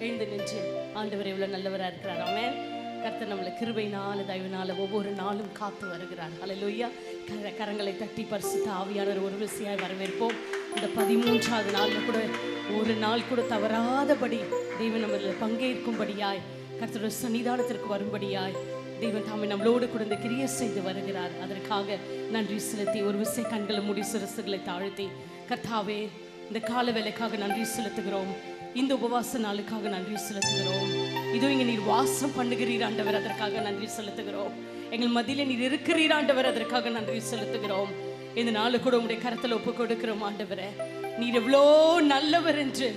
எழுந்து நின்று ஆண்டவர் எவ்வளவு நல்லவராக இருக்கிறார். ஆமென். கர்த்தர் நம்மளை கிருபையினால தயவினால ஒவ்வொரு நாளும் காத்து வருகிறார். ஹல்லேலூயா. கரங்களை தட்டி பரிசுத்த ஆவியானவர் ஒரு விசையாய் வரவேற்போம். இந்த 13வது நாளில் கூட ஒரு நாள் கூட தவறாதபடி தேவன் நம்மள பங்கேற்கும்படியாய் கர்த்தருடைய சன்னிதானத்திற்கு வரும்படியாய் தேவன் தாமே நம்மளோடு கூட இந்த கிரியை செய்து வருகிறார். அதற்காக நன்றி செலுத்தி ஒரு விசை கண்களை மூடி சிரசுகளை தாழ்த்தி, கர்த்தாவே இந்த கால வேலைக்காக நன்றி செலுத்துகிறோம், இந்த உபவாச நாளுக்காக நன்றி செலுத்துகிறோம். இதோ இங்கே நீர் வாசம் பண்ணுகிறீர் ஆண்டவர், அதற்காக நன்றி செலுத்துகிறோம். எங்கள் மத்தியில் நீர் இருக்கிறீர் ஆண்டவர், அதற்காக நன்றி செலுத்துகிறோம். இந்த நாளு கூட உங்களுடைய கரத்தில் ஒப்பு கொடுக்கிறோம் ஆண்டவரே. நீர் எவ்வளோ நல்லவர் என்று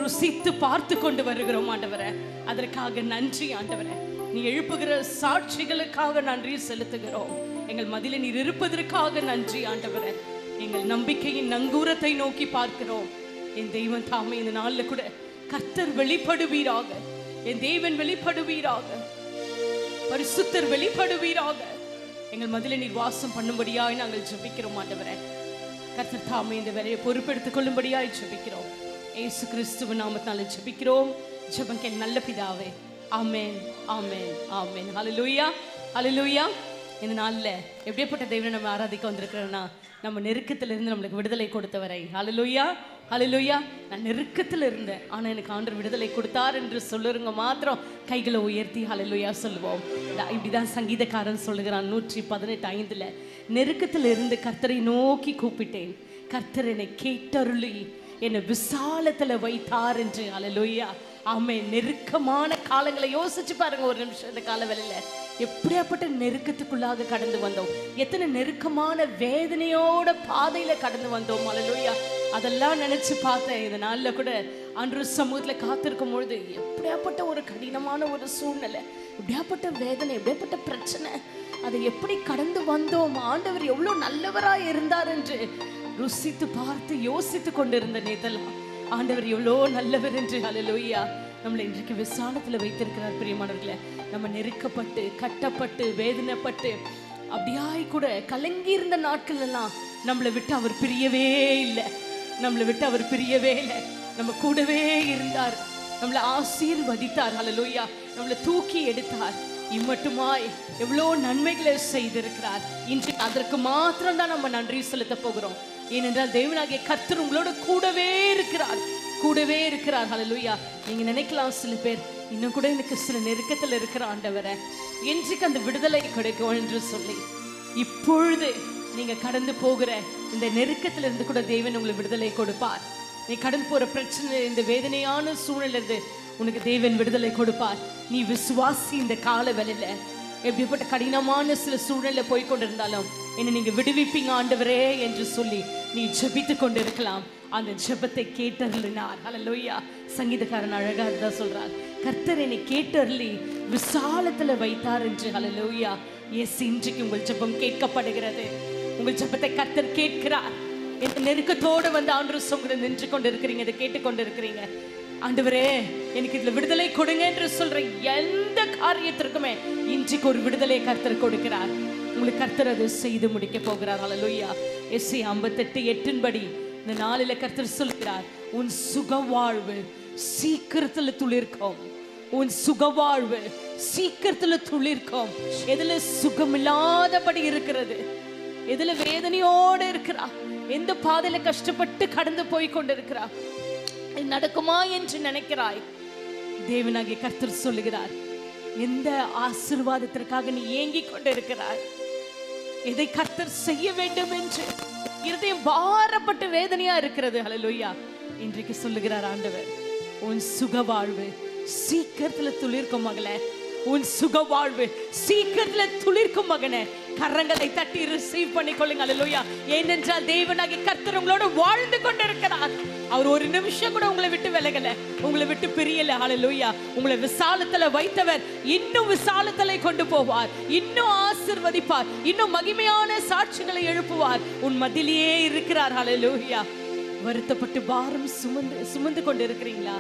ருசித்து பார்த்து கொண்டு வருகிறோம் ஆண்டவரே, அதற்காக நன்றி ஆண்டவரே. நீ எழுப்புகிற சாட்சிகளுக்காக நன்றி செலுத்துகிறோம். எங்கள் மத்தியில் நீர் இருப்பதற்காக நன்றி ஆண்டவரே. எங்கள் நம்பிக்கையின் நங்கூரத்தை நோக்கி பார்க்கிறோம். என் தெய்வன் தாமே இந்த நாளில் கூட கர்த்தர் வெளிப்படுவீராக, என் தேவன் வெளிப்படுவீராக, பரிசுத்தர் வெளிப்படுவீராக. எங்கள் மத்தியில் நீர் வாசம் பண்ணும்படியாய் நாங்கள் ஜெபிக்கிறோம் ஆண்டவரே. கர்த்தர் தாமே இந்த வேலையை பொறுப்பெடுத்துக் கொள்ளும்படியாய் ஜெபிக்கிறோம். இயேசு கிறிஸ்துவின் நாமத்தினால ஜெபிக்கிறோம். ஜெபம் கேள் நல்ல பிதாவே. ஆமென், ஆமென், ஆமென். ஹல்லேலூயா, ஹல்லேலூயா. இந்த நாளில் எப்படிப்பட்ட தெய்வனை நம்ம ஆராதிக்க வந்திருக்கிறோன்னா, நம்ம நெருக்கத்திலிருந்து நம்மளுக்கு விடுதலை கொடுத்தவரை. ஹல்லேலூயா, ஹல்லேலூயா. நான் நெருக்கத்தில் இருந்தேன், ஆனால் எனக்கு ஆண்டவர் விடுதலை கொடுத்தார் என்று சொல்லுறங்க மாத்திரம் கைகளை உயர்த்தி ஹல்லேலூயா சொல்லுவோம். இப்படிதான் சங்கீதக்காரன் சொல்லுகிறான் 118:5. நெருக்கத்தில் இருந்து கர்த்தரை நோக்கி கூப்பிட்டேன், கர்த்தர் என்னை கேட்டருளி என்னை விசாலத்தில் வைத்தார் என்று. ஹல்லேலூயா, ஆமென். நெருக்கமான காலங்களை யோசிச்சு பாருங்க ஒரு நிமிஷம். இந்த கால வேளையில எப்படியாப்பட்ட நெருக்கத்துக்குள்ளாக கடந்து வந்தோம், எத்தனை நெருக்கமான வேதனையோட பாதையில கடந்து வந்தோம். ஹல்லேலூயா. அதெல்லாம் நினைச்சு பார்த்தேன். இந்த நாளில் கூட அன்று சமூகத்துல காத்திருக்கும் பொழுது எப்படியாப்பட்ட ஒரு கடினமான ஒரு சூழ்நிலை, எப்படியாப்பட்ட வேதனை, எப்படியாப்பட்ட பிரச்சனை, அதை எப்படி கடந்து வந்தோம், ஆண்டவர் எவ்வளோ நல்லவராய் இருந்தார் என்று ருசித்து பார்த்து யோசித்து கொண்டிருந்த நேதெல்லாம் ஆண்டவர் எவ்வளோ நல்லவர் என்று. ஹல்லேலூயா. நம்மளை இன்றைக்கு விசாலத்தில் வைத்திருக்கிறார். பிரியமானவர்களே, நம்ம நெருக்கப்பட்டு கட்டப்பட்டு வேதனைப்பட்டு அப்படியாய் கூட கலங்கி இருந்த நாட்கள் எல்லாம் நம்மளை விட்டு அவர் பிரியவே இல்லை, நம்மளை விட்டு அவர் பிரியவே இல்லை. நம்ம கூடவே இருந்தார், நம்மளை ஆசீர்வதித்தார். ஹல்லேலூயா. நம்மளை தூக்கி எடுத்தார். இம்மட்டுமாய் எவ்வளோ நன்மைகளை செய்திருக்கிறார். இன்று அதற்கு மாத்திரம் தான் நம்ம நன்றி செலுத்த போகிறோம். ஏனென்றால் தேவனாகிய கர்த்தர் உங்களோட கூடவே இருக்கிறார், கூடவே இருக்கிறார். ஹல்லேலூயா. நீங்க நினைக்கலாம் சில பேர், இன்னும் கூட எனக்கு சில நெருக்கத்தில் இருக்கிற ஆண்டவரை என்றைக்கு அந்த விடுதலை கிடைக்கும் என்று சொல்லி, இப்பொழுது நீங்க கடந்து போகிற இந்த நெருக்கத்துல இருந்து கூட தேவன் உங்களுக்கு விடுதலை கொடுப்பார். நீ கடந்து போற பிரச்சனை, இந்த வேதனையான சூழ்நிலை உனக்கு தேவன் விடுதலை கொடுப்பார். நீ விசுவாசி. இந்த கால வேளையில எப்படிப்பட்ட கடினமான சில சூழ்நிலை போய்கொண்டிருந்தாலும் என்னை நீங்க விடுவிப்பீங்க ஆண்டவரே என்று சொல்லி நீ ஜெபித்து கொண்டிருக்கலாம். அந்த ஜெபத்தை கேட்டருளினார். ஹல்லேலூயா. சங்கீதக்காரன் அழகா தான் சொல்றார், கர்த்தர் என்னை கேட்டருளி விசாலத்துல வைத்தார் என்று. ஹல்லேலூயா. எஸ், இன்றைக்கு உங்கள் ஜெபம் கேட்கப்படுகிறது. உங்கள் ஜெபத்தை கர்த்தர் கேட்கிறார். இந்த நெருக்கத்தோடு வந்து ஆண்டவர் சொல்கிற நின்று கொண்டு இருக்கிறீங்க, இதை கேட்டுக்கொண்டு இருக்கிறீங்க. ஆண்டவரே எனக்கு இதுல விடுதலை கொடுங்க என்று சொல்ற எந்த காரியத்திற்குமே இன்றைக்கு ஒரு விடுதலை கர்த்தர் கொடுக்கிறார். உங்களுக்கு கர்த்தர் அதை செய்து முடிக்க போகிறார். ஹல்லேலூயா. எஸ்ஐ 58:8 இந்த நாளில கர்த்தர் சொல்கிறார், உன் சுகவாழ்வு சீக்கிரத்துல துளிர்க்கும், உன் சுகவாழ்வு சீக்கிரத்துல துளிர்க்கும். எதுல சுகமில்லாதபடி இருக்கிறது, எதுல வேதனையோடு இருக்கிறா, எந்த பாதையில கஷ்டப்பட்டு கடந்து போய் கொண்டிருக்கிறா, நடக்குமா என்று நினைக்கிறாய், தேவனாகிய கர்த்தர் சொல்லுகிறார், எந்த ஆசீர்வாதத்திற்காக நீ ஏங்கிக் கொண்டிருக்கிறாய், எதை கர்த்தர் செய்ய வேண்டும் என்று இருதயம் பாரப்பட்டு வேதனையா இருக்கிறது. ஹல்லேலூயா. இன்றைக்கு சொல்லுகிறார் ஆண்டவர், உன் சுகவாழ்வு சீக்கிரத்துல துளிர்க்கும் மகளே, உன் சுகவாழ்வு சீக்கிரத்துல துளிர்க்கும் மகனே. கரங்களை தட்டி ரிசீவ் பண்ணிக்கொள்ளுங்க. ஹல்லேலூயா. ஏனென்றால் தேவனாகிய கர்த்தர் உங்களோட வாழ்ந்து கொண்டிருக்கிறார். அவர் ஒரு நிமிஷம் கூட உங்களை விட்டு விலகல, உங்களை விட்டு பிரியல. ஹல்லேலூயா. உங்களை விசாலத்துல வைத்தவர் இன்னும் விசாலத்தலை கொண்டு போவார், இன்னும் ஆசீர்வதிப்பார், இன்னும் மகிமையான சாட்சிகளை எழுப்புவார். உன் மத்தியிலேயே இருக்கிறார். ஹல்லேலூயா. வருத்தப்பட்டு பாரம் சுமந்து கொண்டு இருக்கிறீங்களா?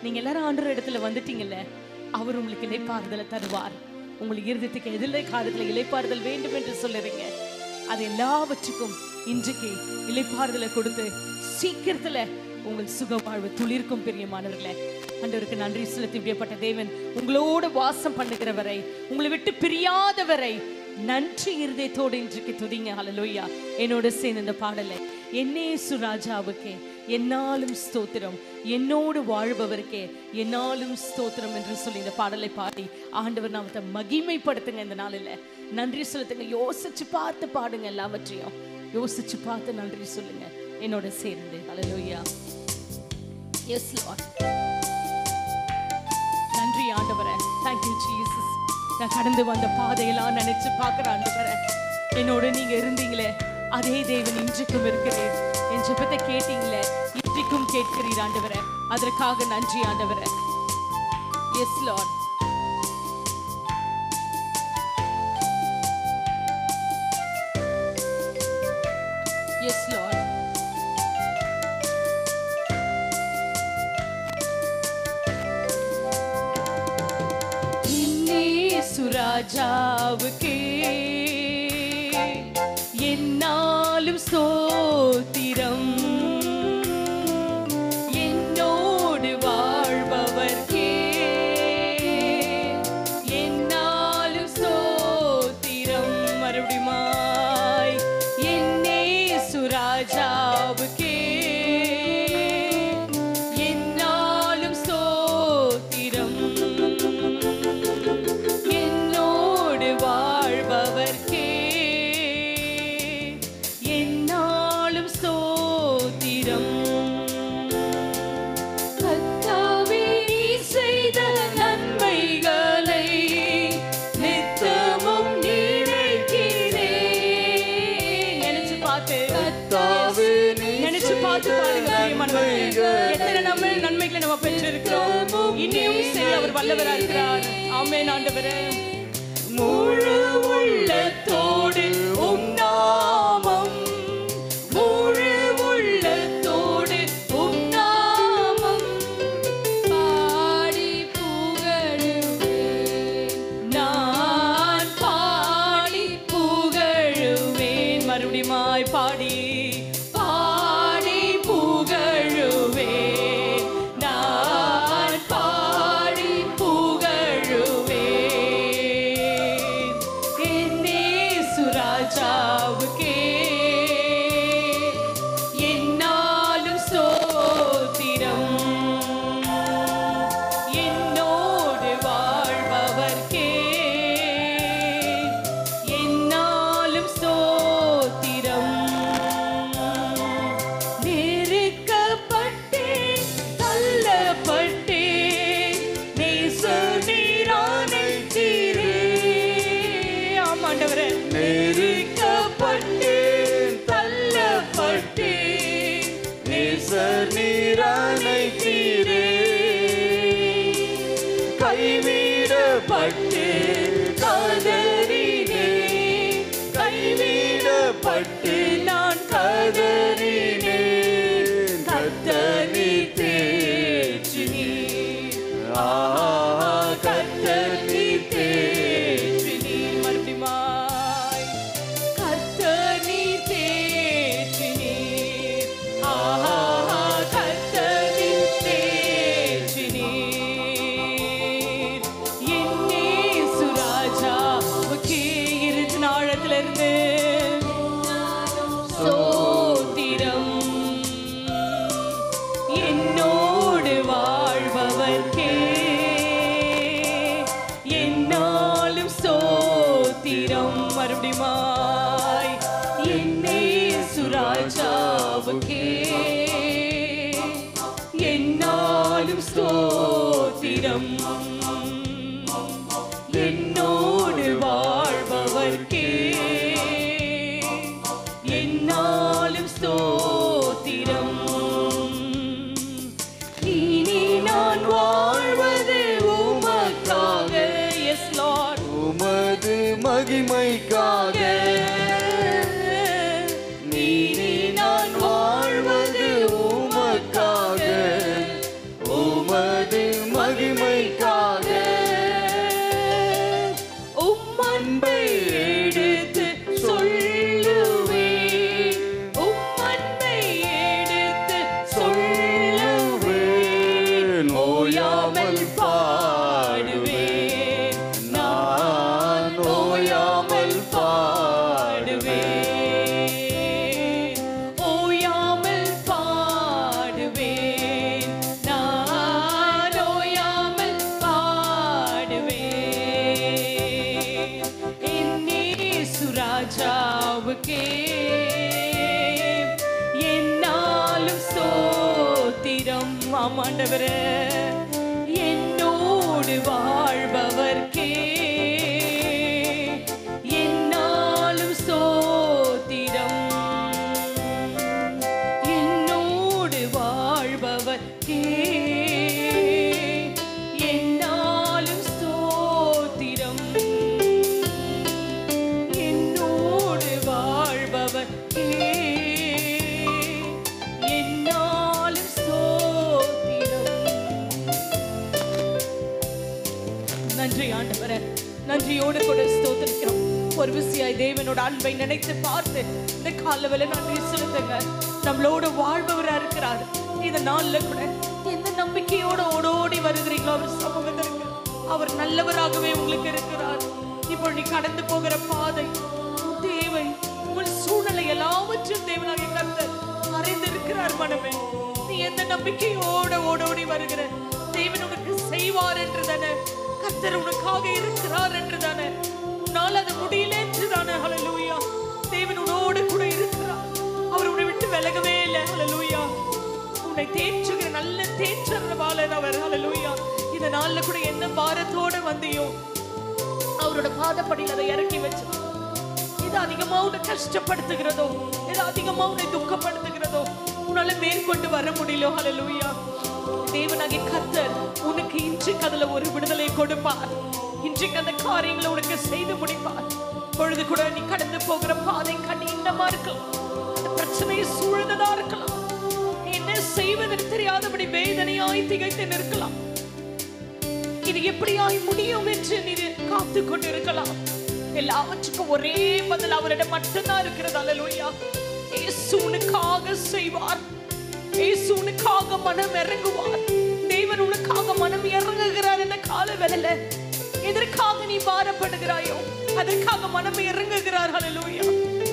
நீங்க எல்லாரும் ஆண்டவர் இடத்துல வந்துட்டீங்கல்ல, அவர் உங்களுக்கு இளைப்பாறுதலை தருவார். உங்களுக்கு இருதயத்துக்கு எதிலே காலத்தில் இளைப்பாறுதல் வேண்டும் என்று சொல்லுறீங்க, அது எல்லாவற்றுக்கும் இன்றைக்கு இளைப்பாறுதலை கொடுத்து சீக்கிரத்துல உங்கள் சுக வாழ்வு துளிர்க்கும் பிரியமானவர்களே. ஆண்டவருக்கு நன்றி செலுத்தி விடப்பட்ட தேவன் உங்களோடு வாசம் பண்ணுகிறவரை, உங்களை விட்டு பிரியாதவரை நன்றி இருதயத்தோடு இன்றைக்கு துதிங்க. ஹல்லேலூயா. என்னோடு சேர்ந்து இந்த பாடலை என்னேசு ராஜாவுக்கே என்னாலும் ஸ்தோத்திரம், என்னோடு வாழ்பவருக்கே என்னாலும் ஸ்தோத்திரம் என்று சொல்லி இந்த பாடலை பாடி ஆண்டவர் நாமத்தை மகிமைப்படுத்துங்க. இந்த நாளில் நன்றி செலுத்துங்க. யோசிச்சு பார்த்து பாடுங்க. எல்லாவற்றையும் யோசிச்சு பார்த்து நன்றி சொல்லுங்க என்னோட சேர்ந்து. ஹல்லேலூயா. Yes lord. நன்றி ஆண்டவரே. Thank you Jesus. நான் கடந்து வந்த பாதையெல்லாம் நினைச்சு பார்க்குற ஆண்டவரே, என்னோட நீங்க இருந்தீங்களே அதே தேவன் இன்றைக்கும் இருக்கிறேன். என் ஜெபத்தை கேட்டீங்களே, இன்றைக்கும் கேட்கிறீர் ஆண்டவரே. அதற்காக நன்றி ஆண்டவரே. Yes lord. Yes lord. ராஜாவுக்கே என்னாலும் ஸ்தோத்திரம், என்னோடு வாழ்பவர்க்கே என்னாலும் ஸ்தோத்திரம். மறுபடியுமாய் என்னேசு ராஜாவுக்கே என்னாலும் ஸ்தோத்திரம், வாழ்பவர்க்கே என்னாலும் ஸ்தோத்திரம். கர்த்தாவே செய்த நன்மைகளை நித்தமும் நினைக்கிறேன். நினைச்சு பார்த்து கர்த்தாவே நினைச்சு பார்த்து பாருங்க. எத்தனை நன்மைகளை நம்ம பெற்றிருக்கிறோம். இனியும் செய்ய அவர் வல்லவரா இருக்கிறார். ஆமென் ஆண்டவரே. முழு உள்ளத்தோடு உம் நாமம், முழு உள்ளத்தோடு உம் நாமம் பாடி புகழுவேன், நான் பாடி புகழுவேன். மறுபடியுமாய் பாடி பாடி புகழுவேன், நான் பாடி புகழுவேன். ராஜாவுக்கே என்னாலும் ஸ்தோத்திரம், என்னோடு வாழ்பவர்க்கே என்னாலும் ஸ்தோத்திரம். நெருக்கப்பட்டேன், தள்ளப்பட்டேன், நேசநீரானை தீரே. ஆமாண்டவரே. நெருக்கப்பட்டேன், தள்ளப்பட்டேன், நேசநீரானை தீரே. கைவிடப்பட்டு கதறினேன், கைவிடப்பட்டு நான் கதறினேன். கர்த்தனி தேற்றினீர், கர்த்தனி தேற்றினீர். மறுபடியுமாய் கர்த்தனி தேற்றினீர், கர்த்தனி தேற்றினீர். என்னேசு ராஜாவுக்கே இருந்து நாளத்திலிருந்து ஸ்தோத்திரம், என்னோடு வாழ்பவர்க்கே என்னாலும் ஸ்தோத்திரம். மறுபடியுமாய் என்னேசு ராஜாவுக்கே என்னாலும் ஸ்தோத்திரம், என்னோடு வாழ்பவர்க்கே என்னாலும் ஸ்தோத்திரம். இனி நான் வாழ்வது உமக்காக. Yes lord. உமது மகிமைக்காக. இனி நான் வாழ்வது உமக்காக, உமது மகிமைக்காக. ஆமாண்டவரே, என்னோடு வாழ்பவர்க்கே என்னாலும் ஸ்தோத்திரம். என்னோடு வாழ்பவர்க்கே என்னாலும் ஸ்தோத்திரம். என்னோடு வாழ்பவர்க்கே என்னாலும் ஸ்தோத்திரம். நன்றி ஆண்டவரே, நன்றியோடு கூட ஸ்தோத்திரிக்கிறோம். ஒரு விசியாய் தேவனோட அன்பை நினைத்து பார்த்து இந்த காலவேளை நன்றி செலுத்துங்க. நம்மளோட வாழ்பவரா இருக்கிறார். இந்த நாள்ல கூட எந்த நம்பிக்கையோட ஓடோடி வருகிறீங்களோ அவர் சமூகத்திற்கு, அவர் நல்லவராகவே உங்களுக்கு இருக்கிறார். இப்போ நீ கடந்து போகிற பாதை, தேவை, உன் சூழ்நிலை எல்லாவற்றும் தேவனாகிய கர்த்தர் அறிந்திருக்கிறார். மனமே, நீ எந்த நம்பிக்கையோட ஓடோடி வருகிற, தேவன் உனக்கு செய்வார் என்று தானே, கர்த்தர் உனக்காக இருக்கிறார் என்று தானே, உன்னால் அது முடியல என்று தானே. ஹல்லேலூயா. தேவன் உன்னோடு கூட இருக்கிறார். அவர் உன்னை விட்டு விலகவே இல்லை. ஹல்லேலூயா. உன்னை தேற்றுகிற நல்ல தேற்றவாளர் அவர். ஹல்லேலூயா. இந்த நாள்ல கூட என்ன பாரத்தோட வந்தியோ அவரோட பாதப்படியில் அதை இறக்கி வச்சு, இது அதிகமா உன்னை கஷ்டப்படுத்துகிறதோ, இது அதிகமா உன்னை துக்கப்படுத்துகிறதோ, உன்னால மேற்கொண்டு வர முடியல. ஹல்லேலூயா. தேவனாகிய கர்த்தர் உனக்கு இன்றைக்கு அதுல ஒரு விடுதலை கொடுப்பார். இன்றைக்கு அந்த காரியங்களை உனக்கு செய்து முடிப்பார். பொழுது கூட நீ கடந்து போகிற பாதை கடினமா இருக்கலாம், அந்த பிரச்சனையை சூழ்ந்ததா இருக்கலாம், என்ன செய்வதற்கு தெரியாதபடி வேதனையாய் திகைத்து நிற்கலாம். இது எப்படியாய் முடியும் என்று நீ காத்து கொண்டு இருக்கலாம். எல்லாவற்றுக்கும் ஒரே பதில் அவரிடம் மட்டும்தான் இருக்கிறது. அல்லேலூயா. இயேசு உனக்காக செய்வார். இயேசு உனக்காக மனம் இறங்குவார். தேவன் உனக்காக மனம் இறங்குகிறார். இந்த கால வேளையில எதற்காக நீ பாரப்படுகிறாயோ அதற்காக மனம் இறங்குகிறார். ஹல்லேலூயா.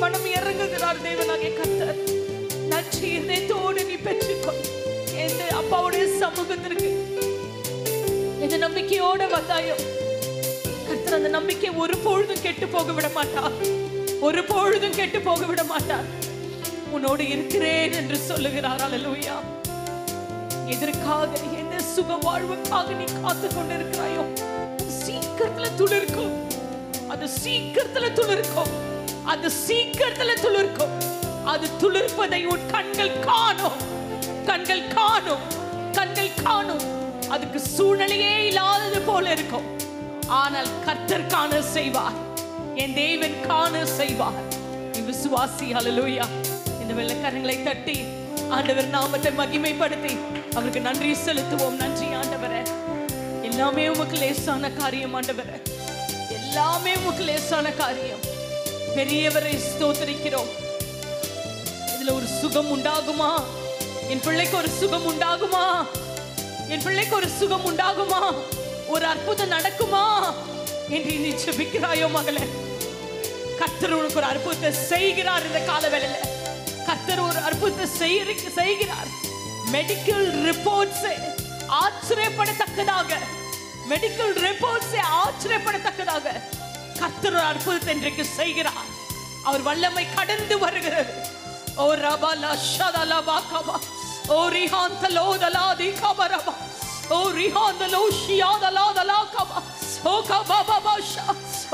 மனம் இறங்குகிறார் தேவனாகிய கர்த்தர். நன்றி இதயத்தோடு நீ பெற்றுக்கொள். எந்த அப்பாவுடைய சமூகத்திற்கு எந்த நம்பிக்கையோட வந்தாயோ கர்த்தர் அந்த நம்பிக்கை ஒரு பொழுதும் கெட்டு போக விட மாட்டார். ஒரு பொழுதும் கெட்டு போக விட மாட்டார். உன்னோடு இருக்கிறேன் என்று சொல்லுகிறார். அல்லேலூயா. எதற்காக, எந்த சுக வாழ்வுக்காக நீ காத்து கொண்டிருக்கிறாயோ சீக்கிரத்துல துளிர்க்கும். அது சீக்கிரத்துல துளிர்க்கும். அது சீக்கிரத்துல துளிர்க்கும். அது துளிர்ப்பதை உன் கண்கள் காணும். கண்கள் காணும். கண்கள் காணும். அதுக்கு சூழ்நிலையே இல்லாதது போல இருக்கும். ஆனால் கர்த்தர் காண செய்வார். என் தேவன் காண செய்வார். நீ விசுவாசி. ஹல்லேலூயா. இந்த வெள்ளக்காரங்களை தட்டி ஆண்டவர் நாமத்தை மகிமைப்படுத்தி அவருக்கு நன்றி செலுத்துவோம். நன்றி ஆண்டவரே. எல்லாமே உமக்கு லேசான காரியம் ஆண்டவரே. எல்லாமே உமக்கு லேசான காரியம். பெரியவரை ஸ்தோத்திரிக்கிறோம். இதுல ஒரு சுகம் உண்டாகுமா? என் பிள்ளைக்கு ஒரு சுகம் உண்டாகுமா? என் பிள்ளைக்கு ஒரு சுகம் உண்டாகுமா? ஒரு அற்புதம் நடக்குமா என்று நீ ஜெபிக்கிறாயோ மகளே, கர்த்தர் உனக்கு ஒரு அற்புதத்தை செய்கிறார். இந்த கால வேளையில கர்த்தர் ஒரு அற்புதத்தை செய்கிறார். மெடிக்கல் ரிப்போர்ட்ஸ் ஆச்சரியப்படத்தக்கதாக, மெடிக்கல் ரிப்போர்ட்ஸ் ஆச்சரியப்படத்தக்கதாக கர்த்தர் ஒரு அற்புதத்தை இன்றைக்கு செய்கிறார். அவர் வல்லமை கடந்து வருகிறது. ஓ ரபலா ஷதலா பாகபா, ஓ ரிஹாந்தலோ தலாதி கபரபா, ஓ ரிஹாந்தலோ ஷியாதலா தலா கபா, ஓ கபாபாஷா,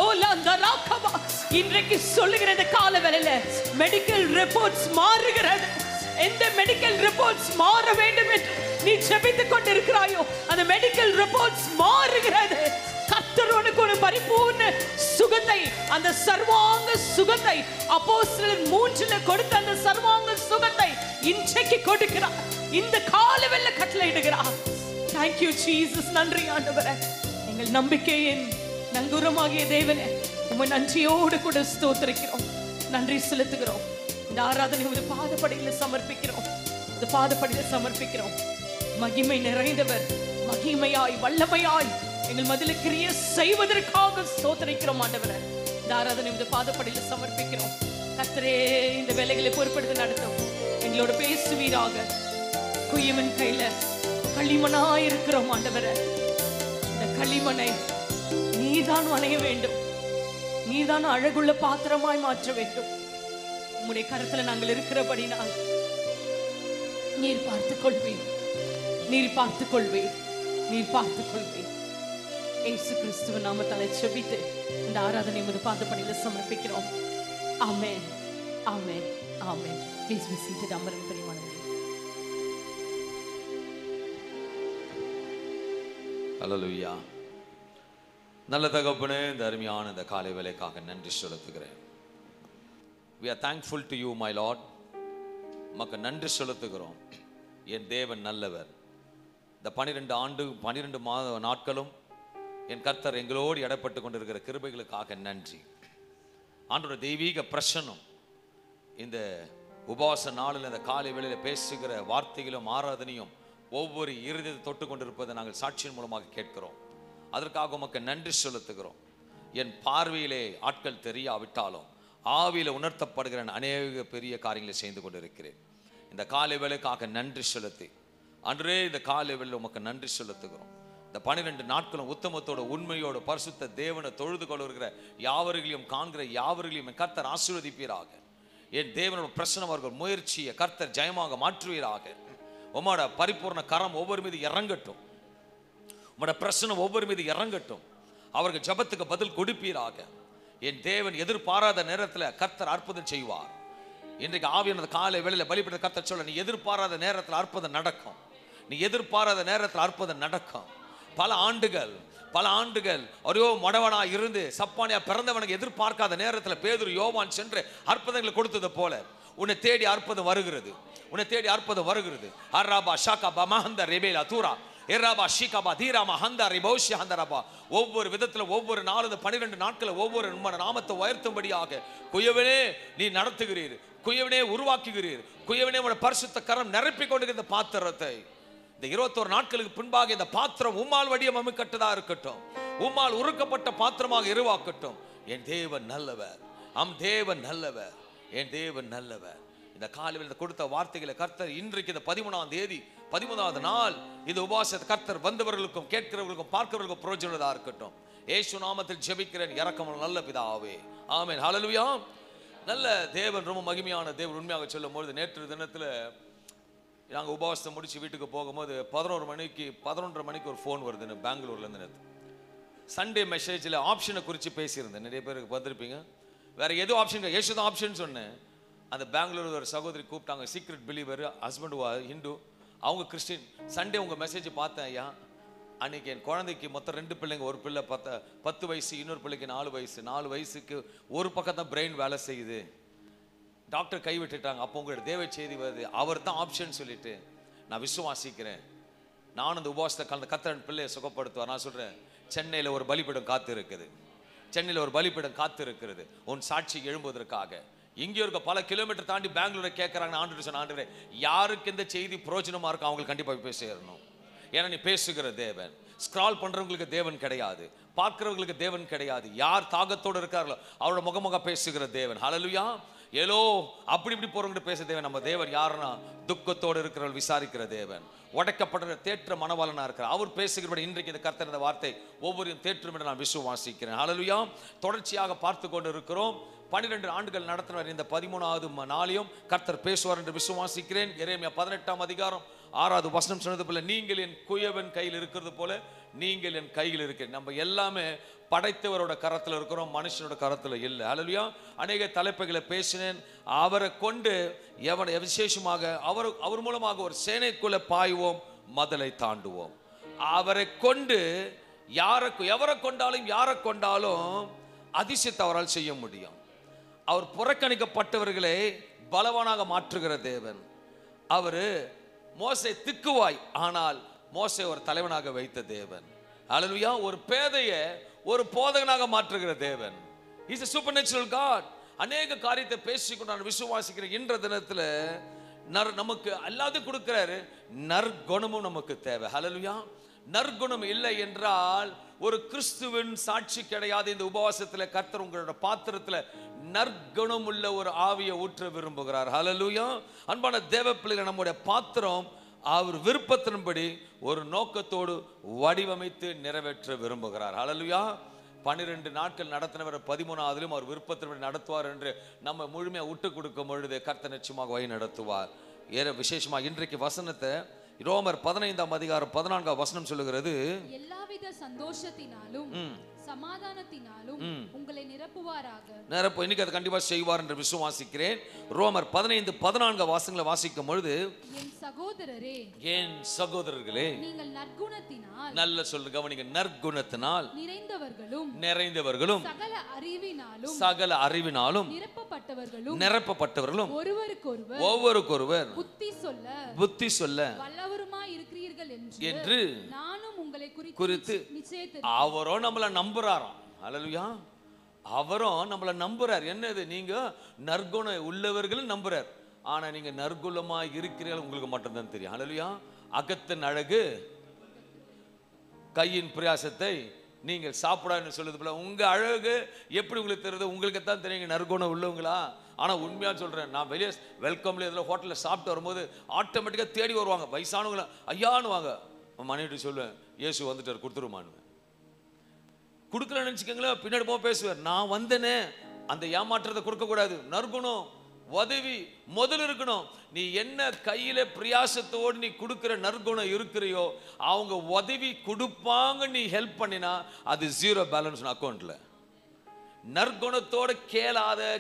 ஓ லந்தரா கபா. இன்றைக்கு சொல்லுகிற இந்த கால வேளையில மெடிக்கல் ரிப்போர்ட்ஸ் மாறுகிறது. எந்த மெடிக்கல் ரிப்போர்ட்ஸ் மாற வேண்டும் என்று நீ ஜெபித்துக் கொண்டிருக்கிறாயோ அந்த மெடிக்கல் ரிப்போர்ட்ஸ் மாறுகிறது. கர்த்தர் உனக்கு ஒரு பரிபூர்ண சுகத்தை, அந்த சர்வாங்க சுகத்தை அப்போஸ்தலர் 3ல கொடுத்த அந்த சர்வாங்க சுகத்தை இன்றைக்கு கொடுக்கிறார். இந்த காலவெல்ல கட்டளையிடுகிறார். Thank you Jesus. நன்றி ஆண்டவரே. எங்கள் நம்பிக்கையின் நங்கூரமாகிய தேவனே, உம்மை நன்றியோடு கூட ஸ்தோத்திரிக்கிறோம். நன்றி செலுத்துகிறோம். இந்த ஆராதனை ஒரு பாதப்படியில சமர்ப்பிக்கிறோம். இந்த பாதப்படியில சமர்ப்பிக்கிறோம். மகிமை நிறைந்தவர், மகிமையாய் வல்லமையாய் எங்கள் மதில கிரியை செய்வதற்காக ஸ்தோத்திரிக்கிறோம் ஆண்டவரே. இந்த ஆராதனை இந்த பாதப்படியில சமர்ப்பிக்கிறோம். கர்த்தரே இந்த வேலைகளை பொறுப்பெடுத்து நடத்தும். எங்களோட பேசுவீராக. குயவன் கையில களிமனாய் இருக்கிறோம் ஆண்டவரே. இந்த களிமனை நீதான் வணைய வேண்டும். நீதான் அழகுள்ள பாத்திரமாய் மாற்ற வேண்டும். உம்முடைய கருத்துல நாங்கள் இருக்கிறபடினால் நீர் பார்த்துக் கொள்வீர். நீர் பார்த்துக் கொள்வீர், நீர் பார்த்துக் கொள்வீர். இயேசு கிறிஸ்துவின் நாமத்தாலே ஜெபித்து இந்த ஆராதனை உமது பாதப்படியில் சமர்ப்பிக்கிறோம். ஆமென், ஆமென், ஆமென். Please be seated. அமருங்க பிரியமானவர்களே. ஹல்லேலூயா. நல்ல தகப்பனே, இந்த அருமையான இந்த காலை வேளைக்காக நன்றி செலுத்துகிறேன். We are thankful to you, my Lord. உமக்கு நன்றி செலுத்துகிறோம். என் தேவன் நல்லவர். இந்த 12 மாத நாட்களும் என் கர்த்தர் எங்களோடு இடப்பட்டு கொண்டிருக்கிற கிருபைகளுக்காக நன்றி. ஆண்டவருடைய தெய்வீக பிரசன்னம் இந்த உபவாச நாளில் இந்த காலை வேளையில் பேசுகிற வார்த்தைகளும் ஆராதனையும் ஒவ்வொரு இருதயத்தை தொட்டு கொண்டிருப்பதை நாங்கள் சாட்சியின் மூலமாக கேட்கிறோம். அதற்காக உமக்கு நன்றி செலுத்துகிறோம். என் பார்வையிலே ஆட்கள் தெரியாவிட்டாலும் ஆவியில் உணர்த்தப்படுகிற அநேக பெரிய காரியங்களை செய்து கொண்டிருக்கிறேன். இந்த காலை வேளைக்காக நன்றி செலுத்தி அன்றே இந்த காலை வேளையில் உமக்கு நன்றி செலுத்துகிறோம். இந்த 12 நாட்களும் உத்தமத்தோட உண்மையோட பரிசுத்த தேவனை தொழுது கொள்கிற யாவர்களையும் காண்கிற யாவர்களையும் கர்த்தர் ஆசீர்வதிப்பீராக. என் தேவனோட பிரசன்னம் அவர்கள் முயற்சியை கர்த்தர் ஜெயமாக மாற்றுவீராக. உம்மோட பரிபூர்ண கரம் ஒவ்வொரு மீது இறங்கட்டும். உம்மோட பிரசன்னம் ஒவ்வொரு மீது இறங்கட்டும். அவர்கள் ஜெபத்துக்கு பதில் கொடுப்பீராக. என் தேவன் எதிர்பாராத நேரத்தில் கர்த்தர் அற்புதம் செய்வார். இன்றைக்கு ஆவியானது காலை வேளையில் பலிபீடத்தில் கர்த்தர் சொல்ல, நீ எதிர்பாராத நேரத்தில் அற்புதம் நடக்கும். நீ எதிர்பாராத நேரத்தில் அற்புதம் நடக்கும். பல ஆண்டுகள் ஒரே மடவனா இருந்து சப்பானியா பிறந்தவனுக்கு எதிர்பார்க்காத நேரத்தில் பேதுரு யோவான் சென்று அற்புதங்களை கொடுத்தது போல உன்னை தேடி அற்புதம் வருகிறது. உன்னை தேடி அற்புதம் வருகிறது. அர்ராபா ஷாகா பமஹந்த ரெபேலா தூரா எராபா ஷிகாபா தீராமா ஹந்தா ரிபௌஷி ஹந்தரபா. ஒவ்வொரு விதத்தில் ஒவ்வொரு நாள் 12 நாட்கள் ஒவ்வொரு நாமத்தை உயர்த்தும்படியாக குயவனே நீ நடத்துகிறீர், குயவனே உருவாக்குகிறீர், குயவனே உடைய பரிசுத்த கரம் நிரப்பிக் கொண்டிருக்கிற பாத்திரத்தை இந்த 21 நாட்களுக்கு பின்பாக இந்த பாத்திரம் உம்மால் வடிவமைக்கப்பட்டதா இருக்கட்டும், உம்மால் உருக்கப்பட்ட பாத்திரமாக உருவாக்கட்டும். என் தேவன் நல்லவர், தேவன் நல்லவர், என் தேவன் நல்லவர். இந்த காலையில் கொடுத்த வார்த்தைகளை கர்த்தர் இன்றைக்கு இந்த 13ஆம் தேதி 13வது நாள் இந்த உபவாசத்தை கர்த்தர் வந்தவர்களுக்கும் கேட்கிறவர்களுக்கும் பார்க்கிறவர்களுக்கும் பிரயோஜனதா இருக்கட்டும். இயேசு நாமத்தில் ஜெபிக்கிறேன், இரக்கமுள்ள நல்ல பிதாவே, ஆமென். ஹல்லேலூயா. நல்ல தேவன், ரொம்ப மகிமையான தேவன். உண்மையாக சொல்லும் பொழுது நேற்று தினத்தில் நாங்கள் உபவாசத்தை முடிச்சு வீட்டுக்கு போகும்போது 11:30 மணிக்கு ஒரு ஃபோன் வருது பெங்களூர்லேருந்து. நேற்று சண்டே மெசேஜில் ஆப்ஷனை குறித்து பேசியிருந்தேன். நிறைய பேருக்கு பார்த்துருப்பீங்க. வேற எதுவும் ஆப்ஷன், இயேசு தான் ஆப்ஷன் சொன்னேன். அந்த பெங்களூர் ஒரு சகோதரி கூப்பிட்டாங்க, சீக்ரெட் பிலீவர், ஹஸ்பண்ட் ஹிந்து, அவங்க கிறிஸ்டின். சண்டே உங்கள் மெசேஜ் பார்த்தேன் ஐயா. அன்றைக்கி என் குழந்தைக்கு மொத்தம் 2 பிள்ளைங்க. ஒரு பிள்ளை 10 வயசு, இன்னொரு பிள்ளைக்கு 4 வயசு. 4 வயசுக்கு ஒரு பக்கம் தான் பிரெயின் வேலை செய்யுது. டாக்டர் கைவிட்டுட்டாங்க. அப்போ உங்களோட தேவ செய்தி வருது, அவர் தான் ஆப்ஷன் சொல்லிட்டு நான் விசுவாசிக்கிறேன். நானும் இந்த உபவாசத்தை கலந்து கர்த்தர் பிள்ளையை சுகப்படுத்துவார். நான் சொல்கிறேன், சென்னையில் ஒரு பலிபீடம் காத்து இருக்குது. சென்னையில் ஒரு பலிபீடம் காத்து இருக்கிறது உன் சாட்சி எழும்புவதற்காக. இங்கே இருக்க பல கிலோமீட்டர் தாண்டி பெங்களூரை கேட்குறாங்க. ஆண்டு சொன்ன, ஆண்டு யாருக்கு இந்த செய்தி பிரயோஜனமாக இருக்கும் அவங்களுக்கு கண்டிப்பாக போய் சேரணும். ஏன்னா நீ பேசுகிற தேவன். ஸ்க்ரால் பண்ணுறவங்களுக்கு தேவன் கிடையாது, பார்க்கிறவங்களுக்கு தேவன் கிடையாது. யார் தாகத்தோடு இருக்கார்களோ அவரோட முகமுக பேசுகிற தேவன். ஹல்லேலூயா. ஏலோ அப்படி இப்படி போறவங்க பேச தேவன். நம்ம தேவன் யாருன்னா துக்கத்தோடு இருக்கிறவர்கள் விசாரிக்கிற தேவன், உடைக்கப்படுற தேற்ற மனவாளனா இருக்கிறார். அவர் பேசுகிறபடி இன்றைக்கு இந்த கர்த்தர் இந்த வார்த்தை ஒவ்வொரு தேற்றும் என்று நான் விசுவாசிக்கிறேன். ஹல்லேலூயா. தொடர்ச்சியாக பார்த்து கொண்டு இருக்கிறோம். 12 ஆண்டுகள் நடத்தினர். இந்த 13வது நாளையும் கர்த்தர் பேசுவார் என்று விசுவாசிக்கிறேன். எரேமியா 18ஆம் அதிகாரம் 6வது வசனம் சொன்னது போல, நீங்கள் என் குயவன் கையில் இருக்கிறது போல நீங்கள் என் கையில் இருக்கிறேன். நம்ம எல்லாமே படைத்தவரோட கரத்தில் இருக்கிறோம், மனுஷனோட கரத்தில் இல்லை. ஹல்லேலூயா. அநேக தலைப்புகளை பேசினேன். அவரை கொண்டு எவனை விசேஷமாக அவர் மூலமாக ஒரு சேனைக்குள்ள பாய்வோம், மதலை தாண்டுவோம். அவரை கொண்டு எவரை கொண்டாலும் யாரை கொண்டாலும் அதிசயத்தை அவரால் செய்ய முடியும். அவர் புறக்கணிக்கப்பட்டவர்களை பலவானாக மாற்றுகிற தேவன். அவர் மோசே திக்குவாய், ஆனால் மோசே ஒரு தலைவனாக வைத்த தேவன். ஹல்லேலூயா. ஒரு பேதைய ஒரு போதகனாக மாற்றுகிற தேவன். Is a supernatural God. அநேக காரியத்தை பேசிக்கொண்டு நான் விசுவாசிக்கிறேன். இன்ற தினத்துல நமக்கு எல்லாத்தையும் கொடுக்கிறாரு, நற்குணமும் நமக்கு தேவை. ஹல்லேலூயா. நற்குணம் இல்லை என்றால் ஒரு கிறிஸ்துவின் சாட்சி கிடையாது. இந்த உபவாசத்தில் கர்த்தர் உங்களோட பாத்திரத்தில் நற்குணம் உள்ள ஒரு ஆவியை ஊற்ற விரும்புகிறார். ஹல்லேலூயா. அன்பான தேவ பிள்ளைகளை, நம்முடைய பாத்திரம் அவர் விருப்பத்தின்படி ஒரு நோக்கத்தோடு வடிவமைத்து நிறைவேற்ற விரும்புகிறார். ஹல்லேலூயா. 12 நாட்கள் நடத்தினவர் 13ஆவதிலும் அவர் விருப்பத்தின்படி நடத்துவார் என்று நம்ம முழுமையாக விட்டு கொடுக்கும் பொழுது கர்த்தர் நிச்சயமாக வழி நடத்துவார். விசேஷமாக இன்றைக்கு வசனத்தை ரோமர் 15ஆம் அதிகாரம் 14ஆம் வசனம் சொல்லுகிறது, எல்லாவித சந்தோஷத்தினாலும் சமாதானத்தினாலும் உங்களை நிரப்புவாராக. நிரப்பு. இன்னைக்கு அது கண்டிப்பா செய்வார் என்று விசுவாசிக்கிறேன். ரோமர் 15-14 வாசங்களை வாசிக்கும் பொழுது, என் சகோதரரே, என் சகோதரர்களே, நீங்கள் நற்குணத்தினால், நல்ல சொல்லு கவனிங்க, நற்குணத்தினால் நிறைந்தவர்களும் சகல அறிவினாலும் நிரப்பப்பட்டவர்களும் ஒவ்வொருக்கொருவர் புத்தி சொல்ல வல்லவருமாய் இருக்கிறீர்கள் என்று நானும் உங்களை குறித்து அவரும் நம்மள நம்புறாராம். அல்லேலூயா. அவரும் நம்மள நம்புறார். என்னது? நீங்க நற்குண உள்ளவர்களும் நம்புறார். ஆனா நீங்க நற்குணமா இருக்கிறீர்கள் உங்களுக்கு மட்டும்தான் தெரியும். அல்லேலூயா. அகத்தின் அழகு கையின் பிரயாசத்தை நீங்கள் சாப்பிடான்னு சொல்லுது போல உங்க அழகு எப்படி உங்களுக்கு தெரியுது? உங்களுக்கு தான் தெரியுங்க நற்குணம் உள்ளவங்களா. ஆனா உண்மையா சொல்றேன், நான் வெளியே வெல்கம்ல இதில் ஹோட்டலில் சாப்பிட்டு வரும்போது ஆட்டோமேட்டிக்காக தேடி வருவாங்க வயசானவங்கள, ஐயான்னு வாங்க. மனைவிட்டு சொல்லுவேன், இயேசு வந்துட்டார் கொடுத்துருமான்னு. கொடுக்கலன்னு நினச்சிக்கங்களேன், பின்னாடி போக பேசுவார். நான் வந்தேனே, அந்த ஏமாற்றத்தை கொடுக்கக்கூடாது. நற்குணம் உதவி முதல் இருக்கணும். நீ என்ன கையில பிரயாசத்தோடு நீ கொடுக்கிற நற்குணம் இருக்கிறியோ அவங்க உதவி கொடுப்பாங்க. நீ ஹெல்ப் பண்ணினா அது ஜீரோ பேலன்ஸ் அக்கௌண்ட்ல. நற்குணத்தோட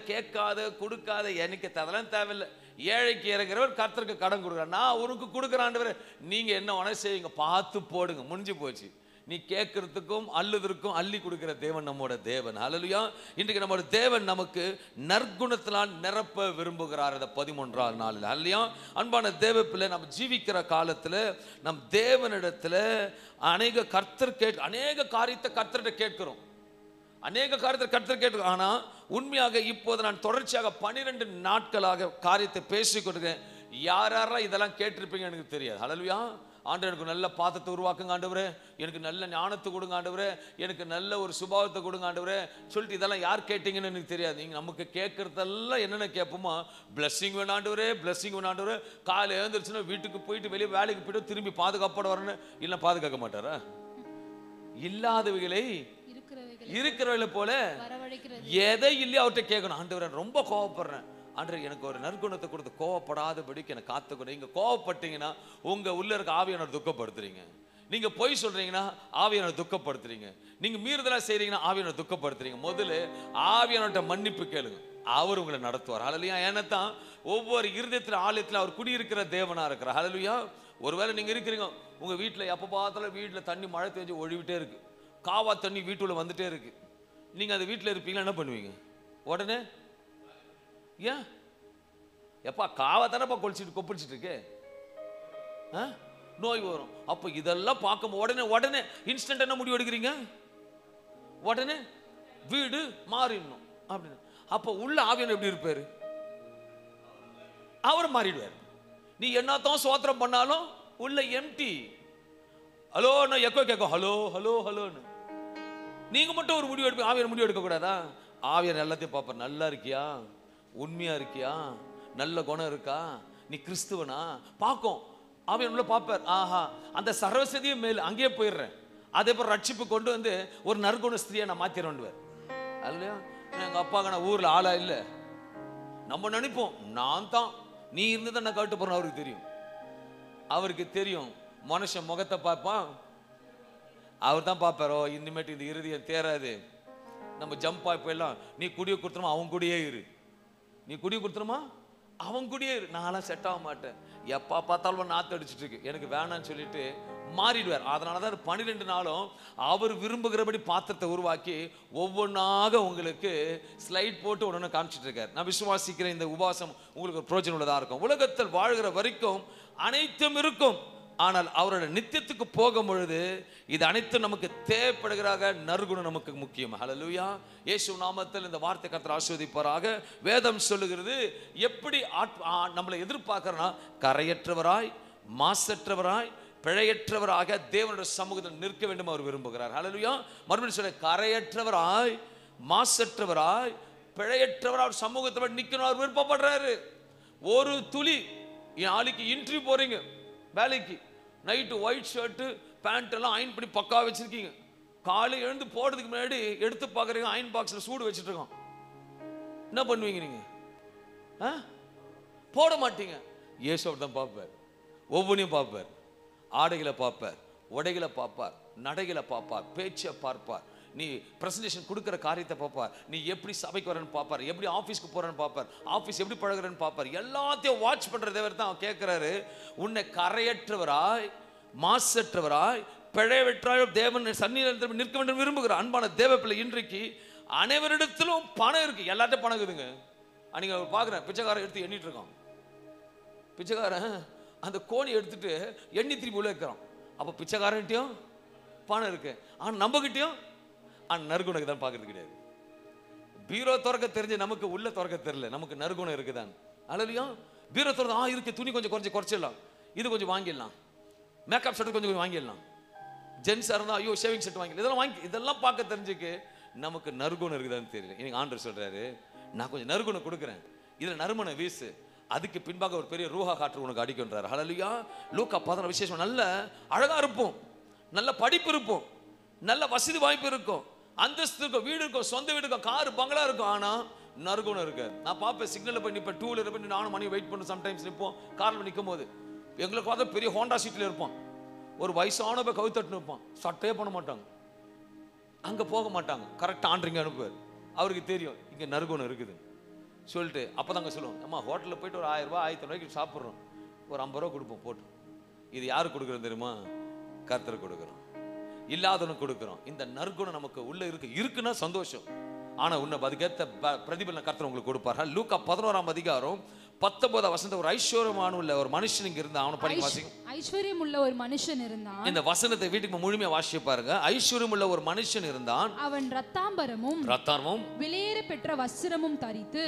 கேட்காத கொடுக்காத எனக்கு அதெல்லாம் தேவையில்லை. ஏழைக்கு இறங்குறவர் கர்த்தருக்கு கடன் கொடுக்குறார், நான் உனக்கு கொடுக்குறான்றவர். நீங்க என்ன உணவு செய்வீங்க? பார்த்து போடுங்க, முடிஞ்சு போச்சு. நீ கேட்கறதுக்கும் அள்ளுதற்கும் அள்ளி கொடுக்கிற தேவன் நம்மோட தேவன். ஹல்லேலூயா. இன்றைக்கு நம்மோட தேவன் நமக்கு நற்குணத்தினால் நிரப்ப விரும்புகிறார். 13ஆம் நாளில். ஹல்லேலூயா. அன்பான தேவ பிள்ளை, நம்ம ஜீவிக்கிற காலத்தில் நம் தேவனிடத்துல அநேக காரியத்தை கர்த்தர்கிட்ட கேட்கிறோம். அநேக காரியத்தை கர்த்தர் கேட்கிறோம். ஆனா உண்மையாக இப்போது நான் தொடர்ச்சியாக 12 நாட்களாக காரியத்தை பேசிக்கொண்டிருக்கேன். யாரெல்லாம் இதெல்லாம் கேட்டிருப்பீங்க எனக்கு தெரியாது. ஹல்லேலூயா. ஆண்டவர் எனக்கு நல்ல பாத்திரத்தை உருவாக்குங்க ஆண்டவரே, எனக்கு நல்ல ஞானத்தை கொடுங்க ஆண்டவரே, எனக்கு நல்ல ஒரு சுபாவத்தை கொடுங்க ஆண்டவரே சொல்லிட்டு இதெல்லாம் யார் கேட்டீங்கன்னு எனக்கு தெரியாது. நீங்கள் நமக்கு கேட்கறதெல்லாம் என்னென்ன கேட்போமா? பிளஸ்ஸிங் வேணும் ஆண்டவரே, பிளஸ்ஸிங் வேணும் ஆண்டவரே. காலை எழுந்திரிச்சுன்னா வீட்டுக்கு போயிட்டு வெளியே வேலைக்கு போயிட்டு திரும்பி பாதுகாப்போட வரணும்னு இல்லை, பாதுகாக்க மாட்டாரா? இல்லாதவைகளை இருக்கிறவளை போல எதை இல்லையா அவர்கிட்ட கேட்கணும். ஆண்டவரே ரொம்ப கோவப்படுறேன் ஆண்டவரே, எனக்கு ஒரு நற்குணத்தை கொடுத்து கோவப்படாதபடிக்கு எனக்கு காத்துக்கணும். நீங்க கோவப்பட்டீங்கன்னா உங்க உள்ள இருக்க ஆவியானவர் துக்கப்படுத்துறீங்க. நீங்க பொய் சொல்றீங்கன்னா ஆவியானவர் துக்கப்படுத்துறீங்க. நீங்க மீறுதலா செய்றீங்கன்னா ஆவியானவர் துக்கப்படுத்துறீங்க. முதல்ல ஆவியானவர்கிட்ட மன்னிப்பு கேளுங்க, அவர் உங்களை நடத்துவார். ஹல்லேலூயா. ஏன்னத்தான் ஒவ்வொரு இருதயத்தில் ஆலயத்தில் அவர் குடியிருக்கிற தேவனா இருக்கிறார். ஹல்லேலூயா. ஒருவேளை நீங்க இருக்கிறீங்க, உங்க வீட்டில் எப்போ பார்த்தாலும் வீட்டில் தண்ணி மழை பெஞ்சு ஒழிவிட்டே இருக்கு, காவா தண்ணி வீட்டுள்ள வந்துட்டே இருக்கு. நீங்க அந்த வீட்டில் இருப்பீங்களா? என்ன பண்ணுவீங்க? உடனே ஏன் எப்பா காவா தானப்பா கொப்பளிச்சிட்டு இருக்கு, நோய் வரும். அப்ப இதெல்லாம் பார்க்கும் உடனே இன்ஸ்டன்ட் என்ன முடிவு எடுக்கிறீங்க? உடனே வீடு மாறிடணும் அப்படின்னு. அப்ப உள்ள ஆவியானவர் எப்படி இருப்பாரு? அவர் மாறிடுவார். நீ என்னத்தான் சோத்திரம் பண்ணாலும் உள்ள எம்டி. ஹலோ எக்கோ கேட்கும், ஹலோ ஹலோ ஹலோன்னு. நீங்க மட்டும் ஒரு முடிவு எடுப்பீங்க, ஆவியானவர் முடிவு எடுக்க கூடாதா? ஆவியானவர் எல்லாத்தையும் பார்ப்பார். நல்லா இருக்கியா, உண்மையா இருக்கியா, நல்ல குணம் இருக்கா, நீ கிறிஸ்துவனா பார்க்கும். ஆவியானவர் பார்ப்பார். ஆஹா, அந்த சர்வசதியும் மேல் அங்கேயே போயிடுறேன். அதே போல் ரட்சிப்பு கொண்டு வந்து ஒரு நற்குண ஸ்திரியை நான் மாத்திடுவேன். அல்லையா? எங்க அப்பாங்க நான் ஊர்ல ஆளா இல்லை. நம்ம நினைப்போம் நான் தான், நீ இருந்து தான் நான் கட்டு போறேன். அவருக்கு தெரியும், அவருக்கு தெரியும். மனுஷன் முகத்தை பார்ப்பான், அவர் தான் பார்ப்பாரோ இனிமேட்டு இந்த இறுதியம் தேராது, நம்ம ஜம்பா போயிடலாம். நீ குடியை கொடுத்துருமா அவன் கூடயே இரு, நீ குடியை கொடுத்துருமா அவன் கூடயே இரு. நான்லாம் செட் ஆக மாட்டேன், எப்போ பார்த்தாலும் நாற்று அடிச்சுட்டு இருக்கு, எனக்கு வேணான்னு சொல்லிட்டு மாறிடுவார். அதனால தான் 12 நாளும் அவர் விரும்புகிறபடி பாத்திரத்தை உருவாக்கி ஒவ்வொன்றாக உங்களுக்கு ஸ்லைட் போட்டு ஒன்று காமிச்சிட்டு இருக்கார். நான் விசுவாசிக்கிறேன் இந்த உபவாசம் உங்களுக்கு ஒரு பிரோஜனம் உள்ளதாக இருக்கும். உலகத்தில் வாழ்கிற வரைக்கும் அனைத்தும் இருக்கும், ஆனால் அவரோட நித்தியத்துக்கு போகும் பொழுது இது அனைத்தும் நமக்கு தேவைப்படுகிறாக. நற்குணம் நமக்கு முக்கியம். ஹல்லேலூயா. இயேசு நாமத்தில் இந்த வார்த்தை கர்த்தர் ஆசீர்வதிப்பாராக. வேதம் சொல்லுகிறது எப்படி நம்மளை எதிர்பார்க்கிறனா, கரையற்றவராய் மாசற்றவராய் பிழையற்றவராக தேவனுடைய சமூகத்தில் நிற்க வேண்டும் அவர் விரும்புகிறார். ஹல்லேலூயா. மறுபடியும் சொல்ல, கரையற்றவராய் மாசற்றவராய் பிழையற்றவராய் சமூகத்தில் நிற்கணும் அவர் விருப்பப்படுறாரு. ஒரு துளி நாளைக்கு இன்டர்வியூ போறீங்க வேலைக்கு, நைட்டு ஒயிட் ஷர்ட்டு பேண்ட் எல்லாம் அயன் பண்ணி பக்கா வச்சிருக்கீங்க, காலை எழுந்து போடுறதுக்கு முன்னாடி எடுத்து பார்க்குறீங்க அயன் பாக்ஸில் சூடு வச்சுட்டு இருக்கோம். என்ன பண்ணுவீங்க நீங்க? போட மாட்டீங்க. இயேசு தான் பார்ப்பார், ஒவ்வொன்றையும் பார்ப்பார். ஆடைகளை பார்ப்பார், உடைகளை பார்ப்பார், நடைகளை பார்ப்பார், பேச்சை பார்ப்பார், நீ பிரசன்டேஷன் கொடுக்குற காரியத்தை பார்ப்பார், நீ எப்படி சபைக்கு வரன்னு பார்ப்பார், எப்படி ஆஃபீஸ்க்கு போறன்னு பார்ப்பார், ஆஃபீஸ் எப்படி பழகுறன்னு பார்ப்பார். எல்லாத்தையும் வாட்ச் பண்ற தேவர் தான் கேட்கிறாரு, உன்னை கரையற்றவராய் மாசற்றவராய் பிழைவற்றாய் தேவன் சந்நிதியில் நிற்க வேண்டும் விரும்புகிறார். அன்பான தேவ பிள்ளை, இன்றைக்கு அனைவரிடத்திலும் பணம் இருக்கு, எல்லாத்தையும் பணம் இருக்குதுங்க. அன்னைக்கு பார்க்குறேன், பிச்சைக்காரன் எடுத்து எண்ணிட்டு இருக்கான். பிச்சைக்காரன் அந்த கோணி எடுத்துட்டு எண்ணி திருப்பி உள்ள வைக்கிறான். அப்போ பிச்சைக்காரன்கிட்டையும் பணம் இருக்கு, ஆனால் நம்மகிட்டையும் நற்குணக்கு தான் பார்க்கறது கிடையாது. பீரோ திறக்க தெரிஞ்சு நமக்கு உள்ள திறக்க தெரியல, நமக்கு நற்குணம் இருக்குதான். அல்லையும் பீரோ திறந்து இருக்கு, துணி கொஞ்சம் குறைச்சிடலாம், இது கொஞ்சம் வாங்கிடலாம், மேக்கப் செட் கொஞ்சம் வாங்கிடலாம், ஜென்ஸாக இருந்தால் ஐயோ ஷேவிங் செட் வாங்கிடலாம், இதெல்லாம் வாங்கி இதெல்லாம் பார்க்க தெரிஞ்சுக்கு நமக்கு நற்குணம் இருக்குதான்னு தெரியல. எனக்கு ஆண்டவர் சொல்றாரு, நான் கொஞ்சம் நற்குணம் கொடுக்குறேன், இதில் நறுமணம் வீசு, அதுக்கு பின்பாக ஒரு பெரிய ரூஹா காற்று உனக்கு அடிக்கின்றார். ஹல்லேலூயா. லூக்கா 14 விசேஷம். நல்ல அழகா இருப்போம், நல்ல படிப்பு இருப்போம், நல்ல வசதி வாய்ப்பு இருக்கும், அந்தஸ்து இருக்கும், வீடு இருக்கும், சொந்த வீடு இருக்கும், கார் பங்களா இருக்கும், ஆனா நற்குணம் இருக்கு. நான் பார்ப்பேன், சிக்னலில் போய் நிற்பேன், 2 வீலர் போய் நானும் மணி வெயிட் பண்ண சம்டைம்ஸ் நிற்போம், காரில் நிற்கும் போது எங்களுக்கு பார்த்தா பெரிய ஹோண்டா சீட்டில் இருப்போம், ஒரு வயசான போய் கவுத்தட்டு நிற்பான், சட்டையே பண்ண மாட்டாங்க, அங்கே போக மாட்டாங்க, கரெக்டாக ஆண்டரிங்க அனுப்புவார். அவருக்கு தெரியும் இங்கே நற்குணம் இருக்குது சொல்லிட்டு, அப்போ தாங்க சொல்லுவோம், அம்மா ஹோட்டலில் போயிட்டு ஒரு 1000 ரூபா 1000 ரூபாய்க்கு சாப்பிட்றோம், ஒரு 50 ரூபா கொடுப்போம் போட்டு. இது யாருக்கு கொடுக்குறோம் தெரியுமா? கர்த்தருக்கு கொடுக்குறோம், இல்லாதவனுக்கு கொடுக்குறோம். இந்த நற்குணம் நமக்கு உள்ள இருக்குன்னா சந்தோஷம், ஆனா உன்னை அதுக்கேற்ற பிரதிபலனை கர்த்தர் உங்களுக்கு கொடுப்பார். லூக்கா 11ஆம் அதிகாரம் 19 வசனத்துல ஒரு ஐஸ்வர்யமான உள்ள ஒரு மனுஷன் இங்க இருந்தான். அவனை படிக்க வாசிங்க. ஐஸ்வர்யம் உள்ள ஒரு மனுஷன் இருந்தான். இந்த வசனத்தை வீட்டுக்கு முழுமையா வாசிச்சு பாருங்க. ஐஸ்வர்யம் உள்ள ஒரு மனுஷன் இருந்தான். அவன் ரத்தாம்பரமும் விலையேற பெற்ற வஸ்திரமும் தரித்து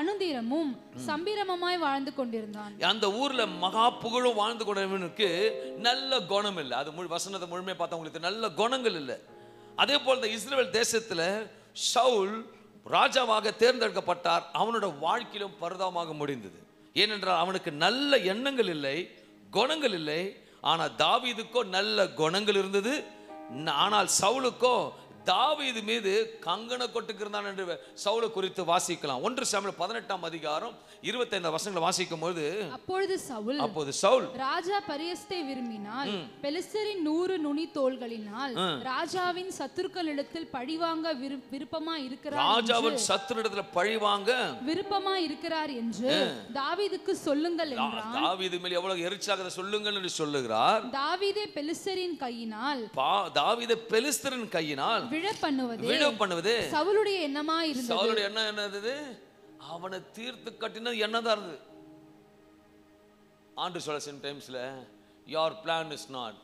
அனுதினமும் சம்பிரமமாய் வாழ்ந்து கொண்டிருந்தான். அந்த ஊர்ல மகா புகழும் வாழ்ந்து கொண்டவனுக்கு நல்ல குணம் இல்லை. அது வசனத்தை முழுமையா பார்த்தவங்களுக்கு நல்ல குணங்கள் இல்லை. அதே போல இந்த இஸ்ரவேல் தேசத்துல சவுல் ராஜாவாக தேர்ந்தெடுக்கப்பட்டார். அவனோட வாழ்க்கையிலும் பரிதாபமாக முடிந்தது. ஏனென்றால் அவனுக்கு நல்ல எண்ணங்கள் இல்லை, குணங்கள் இல்லை. ஆனால் தாவீதுக்கோ நல்ல குணங்கள் இருந்தது. ஆனால் சவுலுக்கோ தாவீது மீது கங்கண கொட்டுக்கிறான் என்று சவுலை குறித்து வாசிக்கலாம். 1 சாமுவேல் 18ஆம் அதிகாரம் 25 வசனங்களை வாசிக்கும் போது, அப்போது சவுல் ராஜா பரியஸ்தை விரும்பினால் பெலிஸ்தரின் 100 நுனி தோள்களினால் ராஜாவின் சத்துருக்களிடத்தில் பழிவாங்க விருப்பமா இருக்கிறார், ராஜாவின் சத்துருடத்தில் பழிவாங்க விருப்பமா இருக்கிறார் என்று தாவீதுக்கு சொல்லுங்கள் என்றான். தாவீது மேல் எவ்வளவு எரிச்சலாக சொல்லுங்கள் என்று சொல்லுகிறார். தாவீதே பெலிஸ்தரின் கையினால் விழ பண்ணுவது சவுலுடைய எண்ணமா இருந்தது. சவுலுடைய எண்ணம் என்னது? அவனை தீர்த்து கட்டினது என்னதான் இருந்தது. ஆண்டு சொல்ல சம்டைம்ஸ்ல your plan is not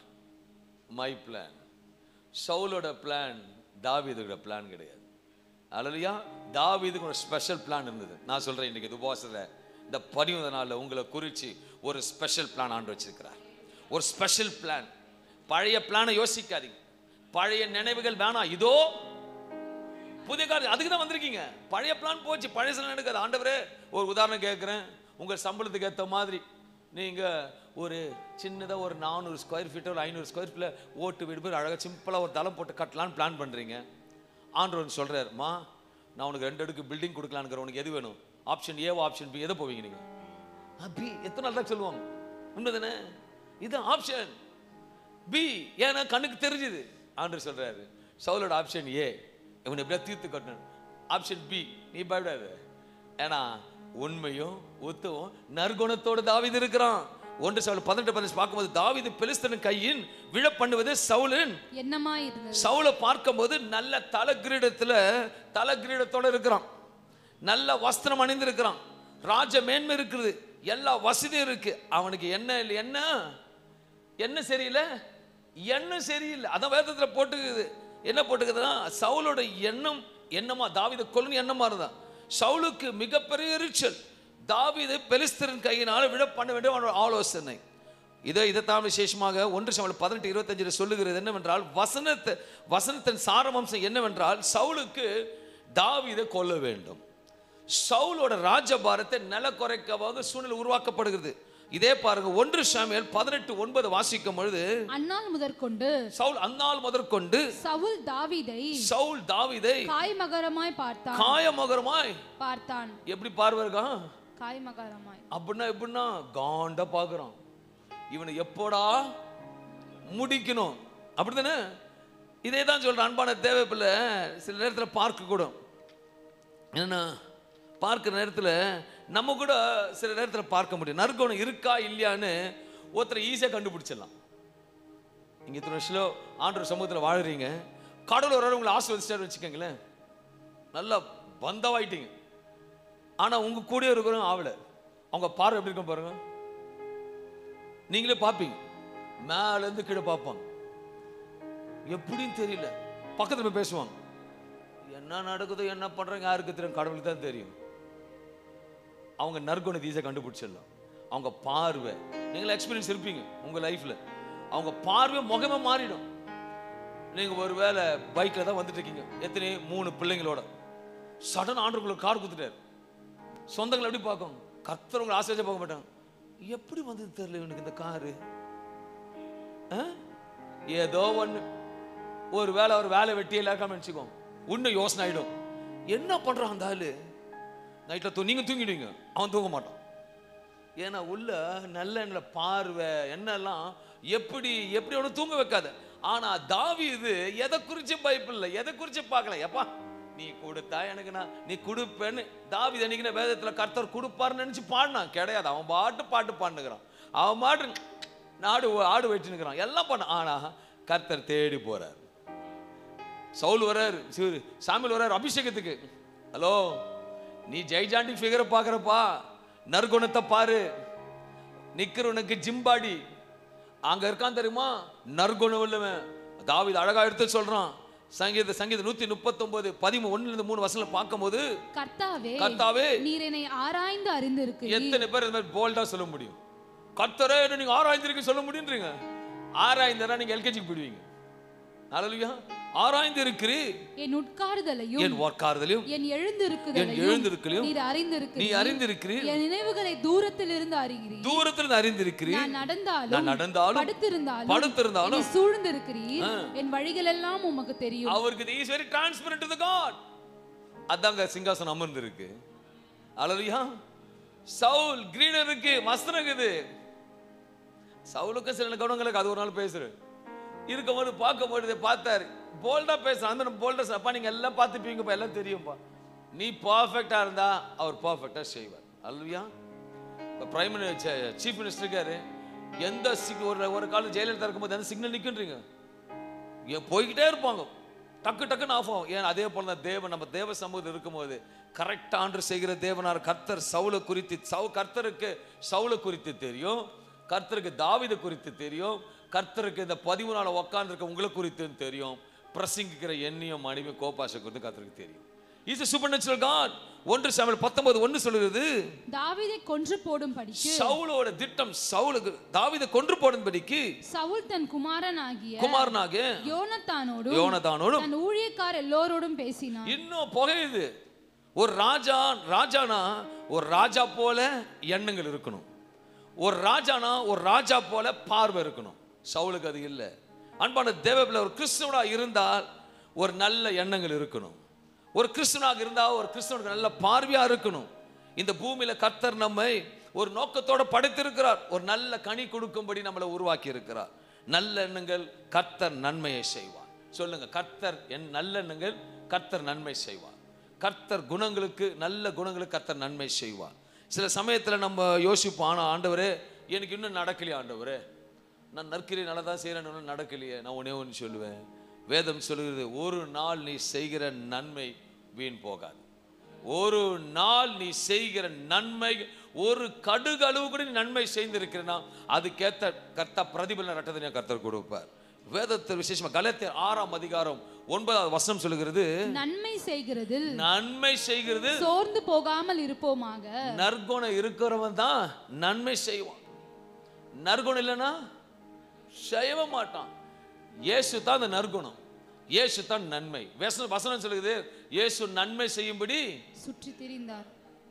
my plan. சவுலோட பிளான் தாவீதோட பிளான் கிடையாது. அல்லேலூயா. தாவீதுக்கு ஒரு ஸ்பெஷல் பிளான் இருந்தது. நான் சொல்றேன், இன்னைக்கு உபவாசத்துல இந்த 15 நாள்ல உங்களை குறிச்சு ஒரு ஸ்பெஷல் பிளான் ஆண்டு வச்சிருக்கிறார். ஒரு ஸ்பெஷல் பிளான். பழைய பிளானை யோசிக்காதீங்க, பழைய நினைவுகள் வேணாம். இதோ புதிய காரியம், அதுக்கு தான் வந்திருக்கீங்க. பழைய பிளான் போச்சு, பழைய சில நடக்காது. ஆண்டவரே, ஒரு உதாரணம் கேட்குறேன். உங்கள் சம்பளத்துக்கு ஏற்ற மாதிரி நீங்கள் ஒரு சின்னதாக ஒரு 400 ஸ்கொயர் ஃபீட்டோ ஒரு 500 ஸ்கொயர் ஃபீட்டில் ஓட்டு வீடு போய் அழகாக சிம்பிளாக ஒரு தளம் போட்டு கட்டலான்னு பிளான் பண்ணுறீங்க. ஆண்டவர் சொல்கிறாருமா, நான் உனக்கு 2 அடுக்கு பில்டிங் கொடுக்கலான்னு, உனக்கு எது வேணும்? ஆப்ஷன் ஏவோ ஆப்ஷன் பி, எதை போவீங்க நீங்கள்? பி. எத்தனை நாள் தான் சொல்லுவாங்க, உண்மை தானே? இது ஆப்ஷன் பி. ஏன்னா கண்ணுக்கு தெரிஞ்சுது. ஆண்டவர் சொல்றாரு, சவுலோட ஆப்ஷன் ஏ, இவன் எப்படியா தீர்த்து கட்டணும். ஆப்ஷன் பி, நீ பயப்படாத, ஏன்னா உண்மையும் உத்தவும் நற்குணத்தோடு தாவீது இருக்கிறான். 1 சாமுவேல் 18 பார்க்கும்போது தாவீது பெலிஸ்தரின் கையின் விழ பண்ணுவது சவுலின் எண்ணமா இருந்தது. சவுலை பார்க்கும்போது நல்ல தலகிரீடத்தோட இருக்கிறான், நல்ல வஸ்திரம் அணிந்திருக்கிறான், ராஜ மேன்மை இருக்குது, எல்லா வசதியும் இருக்கு. அவனுக்கு என்ன இல்லை, என்ன சரியில்லை, எண்ணம் சரியில்லை. அதான் வேதத்தில் போட்டுக்குது. என்ன போட்டுக்குதுன்னா, சவுலோட எண்ணமா தாவீதை கொல்லணும் எண்ணமா இருந்தான். சவுலுக்கு மிகப்பெரிய எரிச்சல், தாவீதை பெலிஸ்தரின் கையினால் விழ பண்ண வேண்டும் ஆலோசனை. இதைத்தான் விசேஷமாக 1 சாமுவேல் 18:25 சொல்லுகிறது என்னவென்றால், வசனத்தின் சாரவம்சம் என்னவென்றால், சவுலுக்கு தாவீதை கொல்ல வேண்டும். சவுலோட ராஜபாரத்தை நில குறைக்கவாக சூழ்நிலை உருவாக்கப்படுகிறது. இதே பாருங்க, 1 சாமுவேல் 18:9 வாசிக்கும் பொழுது, அந்நாள் முதற்கொண்டு சவுல் தாவீதை காய்மகரமாய் பார்த்தான். எப்படி பார்வர்கா? காய்மகரமாய். அப்படின்னா எப்படின்னா காண்ட பாக்குறான். இவனை எப்போடா முடிக்கணும். அப்படித்தானே? இதே தான் சொல்கிறேன் அன்பான தேவைப்பில்லை. சில நேரத்தில் பார்க்க கூட என்னன்னா பார்க்குற நேரத்தில் நம்ம கூட சில நேரத்தில் பார்க்க முடியும் நற்குணம் இருக்கா இல்லையான்னு ஒருத்தரை ஈஸியாக கண்டுபிடிச்சிடலாம். நீங்கள் இத்தனை வருஷம் ஆண்டவர் சமூகத்தில் வாழுறீங்க, கடவுள் ஒரு உங்களை ஆசீர்வதிச்சாரு வச்சுக்கோங்களேன், நல்லா பந்தவாயிட்டீங்க. ஆனால் உங்கள் கூட இருக்கிறவங்க ஆவலை, அவங்க பார்வை எப்படி இருக்கும் பாருங்க. நீங்களே பார்ப்பீங்க, மேலேருந்து கீழே பார்ப்பாங்க, எப்படின்னு தெரியல. பக்கத்தில் போய் பேசுவாங்க, என்ன நடக்குதோ என்ன பண்றாங்க யாருக்கு தெரியும், கடவுளுக்கு தான் தெரியும். அவங்க நற்குணத்தை ஈஸியாக கண்டுபிடிச்சிடலாம். அவங்க பார்வை, நீங்களே எக்ஸ்பீரியன்ஸ் இருப்பீங்க உங்க லைஃப்ல, அவங்க பார்வை முகமே மாறிடும். நீங்க ஒரு வேளை பைக்ல தான் வந்துட்டு இருக்கீங்க, எத்தனை 3 பிள்ளைங்களோட, சடன் ஆண்டவர்களுக்கு கார் கொடுத்துட்டாரு. சொந்தங்களை எப்படி பார்க்கும், கர்த்தர் உங்களை ஆசையா பார்க்க மாட்டாங்க, எப்படி வந்தது தெரியல எனக்கு இந்த காரு, ஏதோ ஒண்ணு. ஒரு வேலை ஒரு வேலை வெட்டியே இல்லாம நினைச்சுக்கோங்க, இன்னும் யோசனை ஆயிடும், என்ன பண்றான் அந்த ஆளு. நைட்ல நீங்க தூங்கிடுவீங்க, அவன் தூங்க மாட்டான். ஏன்னா உள்ள நல்ல பார்வை என்னெல்லாம் எப்படி எப்படி ஒன்று தூங்க வைக்காத. ஆனா தாவீது எதை குறிச்சு பயப்பில்லை, எதை குறிச்சு பார்க்கல. எப்பா நீ கொடுத்தா எனக்கு நீ கொடுப்பேன்னு தாவீது அன்னைக்கு வேதத்துல கர்த்தர் கொடுப்பாருன்னு நினைச்சு பாடினான் கிடையாது. அவன் பாட்டு பாடுனுக்கிறான், அவன் பாட்டு ஆடு வெட்டினுக்கிறான், எல்லாம் பண்ண. ஆனா கர்த்தர் தேடி போறார். சவுல் வர்றாரு, சாமுவேல் வர்றாரு அபிஷேகத்துக்கு. ஹலோ, நீ ஜெய்ஜாண்டி ஃபிகரை பார்க்கறப்பா, நற்குணத்தை பாரு. நிக்கிறவனுக்கு ஜிம்பாடி அங்க இருக்கான் தெரியுமா, நற்குணம் உள்ளவன். தாவீது அழகா எடுத்து சொல்றான், சங்கீதம் 139 13 வசனம் பார்க்கும்போது, கர்த்தாவே நீர் என்னை ஆராய்ந்து அறிந்திருக்கிறீர். எத்தனை பேர் இந்த மாதிரி போல்டா சொல்ல முடியும், கர்த்தரே நீங்க ஆராய்ந்திருக்கு சொல்ல முடியுன்றீங்க. ஆராய்ந்தா நீங்க எல்கேஜிக்கு போயிடுவீங்க. ஹல்லேலூயா. ஆராய்ந்து இருக்கிறீர், என் உட்கார்தலையும் என் உட்கார்தலையும் என் எழுந்திருக்குதலையும் நீர் அறிந்திருக்கிறீர். என் நினைவுகளை தூரத்திலிருந்து அறிகிறீர். தூரத்திலிருந்து அறிந்திருக்கிறீர். நான் நடந்தாலும் படுத்திருந்தாலும் நீ சூழ்ந்திருக்கிறீர். என் வழிகள் எல்லாம் உமக்கு தெரியும். அவருக்கு he is very transparent to the God. அதாங்க சிங்காசனம் அமர்ந்து இருக்கு. ஹல்லேலூயா. சவுல் கிரீனர் இருக்கு, வஸ்திரம் இருக்குது. சவுலுக்கு சில கவனங்களுக்கு அது ஒரு நாள் பேசுறேன் இருக்கும்போது பார்க்கும்போது பார்த்தாரு, போல்டா பேசுறான். அந்த போல்டா, அப்பா நீங்க எல்லாம் பார்த்துப்பீங்கப்பா, எல்லாம் தெரியும்பா, நீ பர்ஃபெக்டா இருந்தா அவர் பர்ஃபெக்டா செய்வார். அல்லையா? பிரைம் மினிஸ்டர் சீஃப் மினிஸ்டர் இருக்காரு, எந்த ஒரு காலம் ஜெயலலிதா இருக்கும்போது எந்த சிக்னல் நிற்கின்றீங்க, போய்கிட்டே இருப்பாங்க, டக்குன்னு ஆஃப் ஆகும். ஏன் அதே போல தான் தேவன் நம்ம தேவ சமூகத்தில் இருக்கும்போது கரெக்டா ஆண்டர் செய்கிற தேவனார். கர்த்தர் சவுலை குறித்து, கர்த்தருக்கு சவுலை குறித்து தெரியும், கர்த்தருக்கு தாவீது குறித்து தெரியும், கர்த்தருக்கு இந்த 13 உட்கார்ந்து இருக்க உங்களை குறித்து தெரியும், பிரசங்கிக்கிற எண்ணியும் மனைவி கோபாசை குறித்து கர்த்தருக்கு தெரியும். Is a supernatural God. 1 Samuel 19:1 சொல்லுது, தாவீதை கொன்று போடும்படிக்கு சவுலோட திட்டம், சவுலுக்கு தாவீதை கொன்று போடும்படிக்கு சவுல் தன் குமாரனாகிய யோனத்தானோடும் தன் ஊழியக்காரர் எல்லோரோடும் பேசினான். இன்னும் புகையுது. ஒரு ராஜானா ஒரு ராஜா போல எண்ணங்கள் இருக்கணும், ஒரு ராஜானா ஒரு ராஜா போல பார்வை இருக்கணும். சவுலுக்கு அது இல்லை. அன்பான தேவபிள்ளை, ஒரு கிறிஸ்துவனா இருந்தால் ஒரு நல்ல எண்ணங்கள் இருக்கணும், ஒரு கிறிஸ்துவனாக இருந்தால் ஒரு கிறிஸ்துவனுக்கு நல்ல பார்வையா இருக்கணும். இந்த பூமியில கர்த்தர் நம்மை ஒரு நோக்கத்தோட படைத்திருக்கிறார், ஒரு நல்ல கனி கொடுக்கும்படி நம்மளை உருவாக்கி இருக்கிறார். நல்ல எண்ணங்கள் கர்த்தர் நன்மையை செய்வார். சொல்லுங்க, கர்த்தர் நல்ல எண்ணங்கள் கர்த்தர் நன்மை செய்வார். கர்த்தர் குணங்களுக்கு, நல்ல குணங்களுக்கு கர்த்தர் நன்மை செய்வார். சில சமயத்தில் நம்ம யோசிப்போம், ஆனால் ஆண்டவரே எனக்கு இன்னும் நடக்கலையே, ஆண்டவரே நான் நற்கிரியை நல்லா தான் செய்கிறேன், நடக்கலையே. நான் ஒன்று சொல்லுவேன், வேதம் சொல்லுகிறது, ஒரு நாள் நீ செய்கிற நன்மை வீண் போகாது. ஒரு நாள் நீ செய்கிற நன்மை, ஒரு கடுகு அளவு கூட நீ நன்மை செய்திருக்கிறனா அதுக்கேற்ற கர்த்தர் பிரதிபலன ரட்டத்தை கர்த்தர் கொடுப்பார். வேதத்தில் விசேஷமா கலாத்தியர் 6:9 சொல்லுகிறது, நன்மை செய்கிறது சோர்ந்து போகாமல் இருப்போமாக. நற்குணம் இருக்கிறவன் தான் நன்மை செய்வான், நற்குணம் இல்லைன்னா செய்ய மாட்டான். இயேசு தான் அந்த நற்குணம், இயேசு தான் நன்மை. வசனம் சொல்லுகிறது, இயேசு நன்மை செய்யும்படி சுற்றி திரிந்தார்.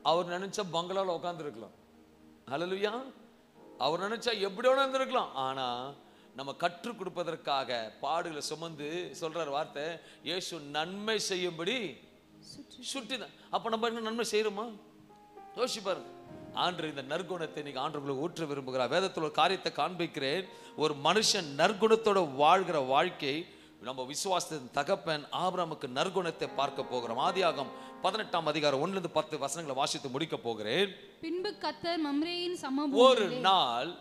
அவர் நினைச்சா பங்களால உட்கார்ந்து இருக்கலாம். ஹல்லேலூயா. அவர் நினைச்சா எப்படி வேணா இருந்திருக்கலாம். ஆனா நம்ம கற்றுக் கொடுப்பதற்காக பாடுகளை சுமந்து சொல்றார் வார்த்தை, இயேசு நன்மை செய்யும்படி சுற்றி தான். அப்ப நம்ம என்ன நன்மை செய்யறோமா? யோசிச்சு பாருங்க. ஆண்டு இந்த நற்குணத்தை நீங்க ஆண்டவர்களுக்கு ஊற்ற விரும்புகிறார். வேதத்தில் ஒரு காரியத்தை காண்பிக்கிறேன். ஒரு மனுஷன் நற்குணத்தோட வாழ்கிற வாழ்க்கை, நம்ம விசுவாசத்தின் தகப்பன் ஆபிரகாமுக்கு நற்குணத்தை பார்க்க போகிறோம். ஆதியாகமம் 18ஆம் அதிகாரம் 1-10 வசனங்களை வாசித்து முடிக்க போகிறேன். பின்பு கர்த்தர் மம்ரேயின் சமபூமியிலே ஒரு நாள்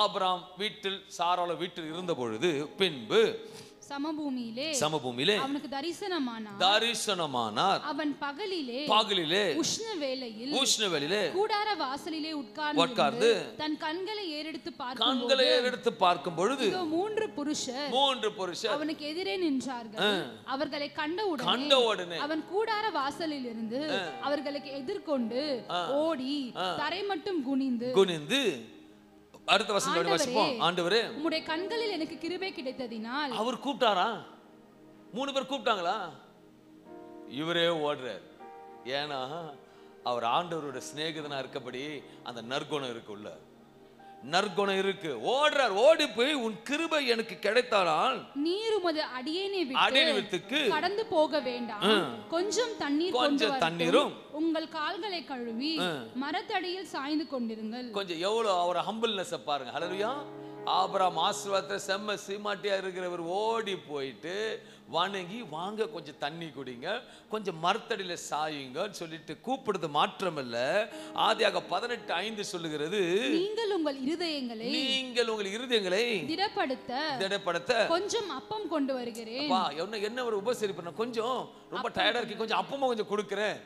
ஆபிரகாம் வீட்டில் சாராள் வீட்டில் இருந்த பொழுது பின்பு சமபூமியிலே அவனுக்கு தரிசனமானார். அவன் பகலிலே உஷ்ண வேளையிலே கூடார வாசலிலே உட்கார்ந்து தன் கண்களை ஏறெடுத்து பார்க்கும் பொழுது மூன்று புருஷர் அவனுக்கு எதிரே நின்றார்கள். அவர்களை கண்டவுடனே அவன் கூடார வாசலில் இருந்து அவர்களுக்கு எதிர்கொண்டு ஓடி தரை மட்டும் குனிந்து அடுத்த வசனம் வாசிப்போம். ஆண்டவரே, உம்முடைய கண்களில் எனக்கு கிருபை கிடைத்ததினால். அவர் கூப்பிட்டாரா? 3 பேர் கூப்பிட்டாங்களா? இவரே ஓடுறார். ஏன்னா அவர் ஆண்டவரோட சிநேகிதனா இருக்கபடி அந்த நற்குணம் இருக்குள்ள, நற்குணம் இருக்கு. ஓடுறார். ஓடி போய் உன் கிருபை எனக்கு கிடைத்தால் நீர் உமது அடியேனை விட்டு கடந்து போக வேண்டாம், கொஞ்சம் தண்ணீரும் உங்கள் கால்களை கழுவி மரத்தடியில் சாய்ந்து கொண்டிருங்கள். கொஞ்சம் எவ்வளவு அவர் ஹம்பிள்னஸ் பாருங்க. ஹல்லேலூயா. ஆபிரகாம் ஆசீர்வாதத்துல செம்ம சீமாட்டியா இருக்கிறவர் ஓடி போயிட்டு வணங்கி, வாங்க கொஞ்சம் தண்ணி குடிங்க, கொஞ்சம் மரத்தடியில சாயுங்கன்னு சொல்லிட்டு கூப்பிடுறது மாத்திரமல்ல, ஆதியாக 18:5 சொல்லுகிறது, நீங்கள் உங்கள் இருதயங்களை திடப்படுத்த கொஞ்சம் அப்பம் கொண்டு வருகிறேன். என்ன ஒரு உபசரிப்பு, கொஞ்சம் ரொம்ப டயர்டா இருக்கு, கொஞ்சம் அப்பமா கொஞ்சம் கொடுக்கிறேன்,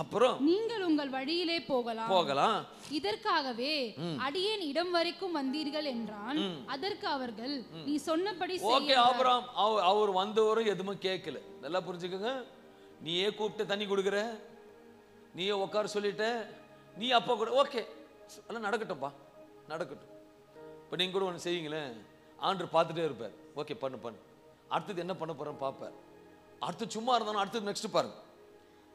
அப்புறம் நீங்கள் உங்கள் வழியிலே போகலாம். இதற்காகவே அடியேன் இடம் வரைக்கும் வந்தீர்கள் என்றான். அதற்கு அவர்கள், நீ சொன்னபடி செய்ய. ஆபிரகாம் அவர் வந்தவரும் எதுவுமே கேட்கல. நல்லா புரிஞ்சுக்கோங்க. நீயே கூப்பிட்டு தண்ணி கொடுக்குற, நீயே உட்கார சொல்லிட்ட, நீ அப்பா கூட ஓகே எல்லாம் நடக்கட்டும்பா, நடக்கட்டும். இப்போ நீங்க கூட ஒன்று செய்யுங்களேன், ஆண்டவர் பார்த்துட்டே இருப்பார். ஓகே பண்ணு, அடுத்தது என்ன பண்ண போறேன்னு பார்ப்பார். அடுத்து சும்மா இருந்தாலும் அடுத்தது நெக்ஸ்ட் பாருங்க.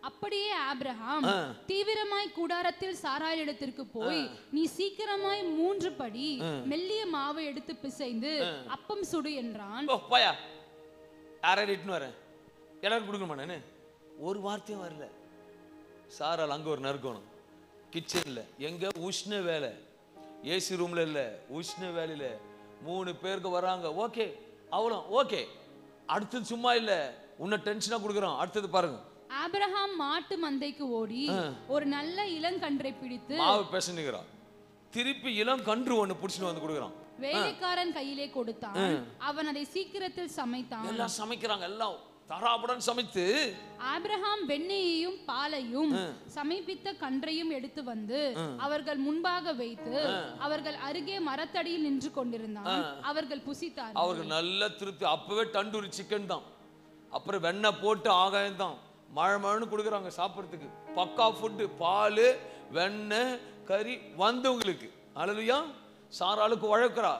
அப்படியே ஆபிரகாம் தீவிரமாய் கூடாரத்தில் சாராள் இடத்திற்கு போய், நீ சீக்கிரமாய் 3 படி மெல்லிய மாவை எடுத்து பிசைந்து அப்பம் சுடு என்றான். போயா, யாரையும் வரேன், எல்லாரும் கொடுக்கணுமா? நானு ஒரு வார்த்தையும் வரல. சாராள் அங்க ஒரு நற்குணம். கிச்சன்ல எங்க உஷ்ண வேலை, ஏசி ரூம்ல இல்ல, உஷ்ண வேலையில 3 பேருக்கு வராங்க. ஓகே அவ்வளோ ஓகே. அடுத்தது சும்மா இல்ல, உன்னை டென்ஷனா கொடுக்குறோம். அடுத்தது பாருங்க. ஆபிரகாம் மாட்டு மந்தைக்கு ஓடி ஒரு நல்ல இளங்கன்றை பிடித்து மாவு பேசுகிறான். திருப்பி இளங்கன்று ஒன்னு புடிச்சுட்டு வந்து கொடுக்குறான். வேலைக்காரன் கையிலே கொடுத்தான். அவன் அதை சீக்கிரத்தில் சமைத்தான். எல்லாம் சமைக்கிறாங்க, எல்லாம் தராபுடன் சமைத்து ஆபிரகாம் வெண்ணெயையும் பாலையும் சமைப்பித்த கன்றையும் எடுத்து வந்து அவர்கள் முன்பாக வைத்து அவர்கள் அருகே மரத்தடியில் நின்று கொண்டிருந்தான். அவர்கள் புசித்தார்கள். அவர்கள் நல்ல திருப்தி. அப்பவே தண்டூரி சிக்கன் தான், அப்புறம் வெண்ணெய் போட்டு ஆகாயம் தான், மழை கொடுக்குறாங்க சாப்பிட்றதுக்கு. பக்கா ஃபுட்டு, பால் வெண்ணெய் கறி வந்தவங்களுக்கு. ஹல்லேலூயா. சாராளுக்கு வழக்குறா,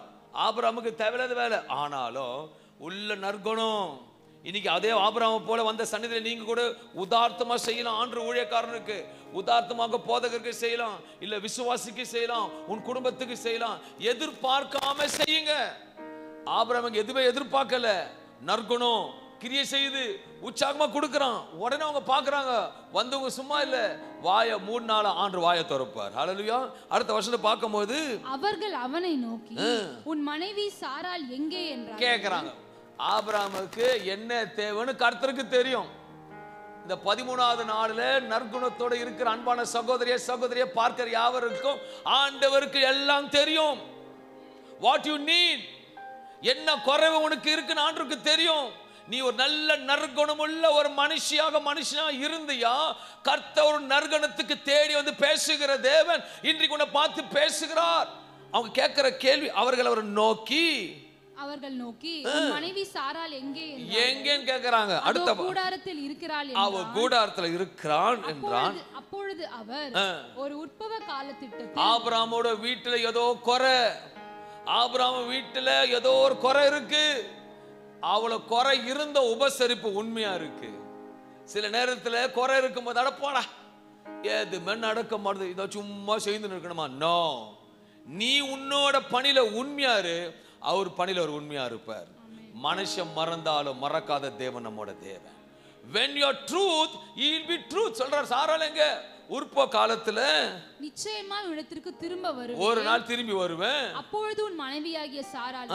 ஆபிரகாமுக்கு தேவையில்லாத வேலை, ஆனாலும் உள்ள நற்குணம். இன்னைக்கு அதே ஆபிரகாமை போல வந்த சன்னிதியில நீங்க கூட உதார்த்தமா செய்யலாம். ஆண்டு ஊழியக்காரனுக்கு உதார்த்தமாக போதகருக்கு செய்யலாம், இல்ல விசுவாசிக்கு செய்யலாம், உன் குடும்பத்துக்கு செய்யலாம். எதிர்பார்க்காம செய்யுங்க. ஆபிரகாம் எதுவுமே எதிர்பார்க்கல, நற்குணம் கிரியை செய்து உற்சாகமா கொடுக்கறான். உடனே அவங்க பாக்குறாங்க, வந்தவங்க சும்மா இல்ல, வாயை 3 நாள் ஆண்டு வாயை திறப்பார். ஹல்லேலூயா. அடுத்த வருஷத்தை பார்க்கும்போது அவர்கள் அவனை நோக்கி, உன் மனைவி சாராள் எங்கே என்றார் கேக்குறாங்க. ஆபிரகாமுக்கு என்ன தேவைன்னு கர்த்தருக்கு தெரியும். இந்த 13வது நாள்ல நற்குணத்தோட இருக்கிற அன்பான சகோதரியை பார்க்கிற யாவருக்கும் ஆண்டவருக்கு எல்லாம் தெரியும். வாட் யூ நீட், என்ன குறைவு உனக்கு இருக்குன்னு ஆண்டவருக்கு தெரியும். நீ ஒரு நல்ல நற்குணமுள்ள ஒரு மனுஷனா இருந்தியா, கர்த்தர் ஒரு நற்குணத்துக்கு தேடி வந்து பேசுகிற தேவன் இன்றைக்கு உன்னை பார்த்து பேசுகிறார். அவங்க கேட்கிற கேள்வி, அவர்கள் நோக்கி மனைவி சாராள் எங்கேன்னு கேக்குறாங்க. அடுத்த கூடாரத்தில் இருக்கிறாள், அவ கூடாரத்துல இருக்கிறாள் என்றான். அப்பொழுது அவர் ஒரு உற்பவ காலத்திட்டத்தில் ஆபிரகாமோட வீட்டுல ஏதோ குறை, ஆபிரகாம் வீட்டுல ஏதோ ஒரு குறை இருக்கு. அவளை குறை இருந்த உபசரிப்பு உண்மையா இருக்கு. சில நேரத்துல குறை இருக்கும் போது அடப்பாடா எதுமே நடக்க மாட்டேது, இதை சும்மா செய்து இருக்கணுமா? நோ, நீ உன்னோட பணியில உண்மையாரு, அவர் பணியில ஒரு உண்மையா இருப்பார். மனுஷன் மறந்தாலும் மறக்காத தேவன் நம்மோட தேவன். When your truth, he will be truth. சொல்றார் சாராள் எங்க உற்ப காலத்துல நிச்சயமா இடத்திற்கு திரும்ப வருவேன், ஒரு நாள் திரும்பி வருவேன், அப்பொழுது உன் மனைவியாகிய சாராள்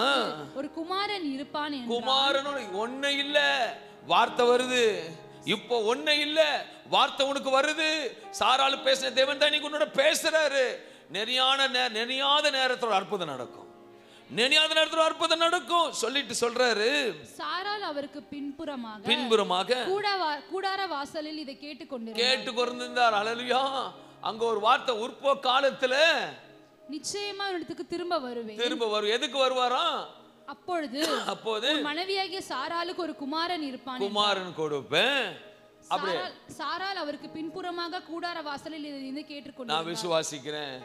ஒரு குமாரன் இருப்பான் என்றார். குமாரன் ஒண்ணு இல்ல, வார்த்தை வருது. இப்போ ஒண்ணு இல்ல, வார்த்தை உனக்கு வருது. சாராள் பேசின தேவன் தான் நீங்க உன்னோட பேசுறாரு. நெறியாத நேரத்தோட அற்புதம் நடக்கும். நெறியாத நேரத்தோட அற்புதம் நடக்கும் சொல்லிட்டு சொல்றாரு. சாராள் அவருக்கு பின்புறமாக கூடார வாசலில் இதை கேட்டுக்கொண்டிருந்தார். அல்லேலூயா. அங்க ஒரு வார்த்தை, உற்ப காலத்துல நிச்சயமா இடத்துக்கு திரும்ப வருவேன். எதுக்கு வருவாராம்? அப்போது மனைவியாகிய சாராளுக்கு ஒரு குமாரன் இருப்பான், குமாரன் கொடுப்பேன். அப்படியே சாராள் அவருக்கு பின்புறமாக கூடார வாசலில் இதை கேட்டுக்கொண்டு. நான் விசுவாசிக்கிறேன்,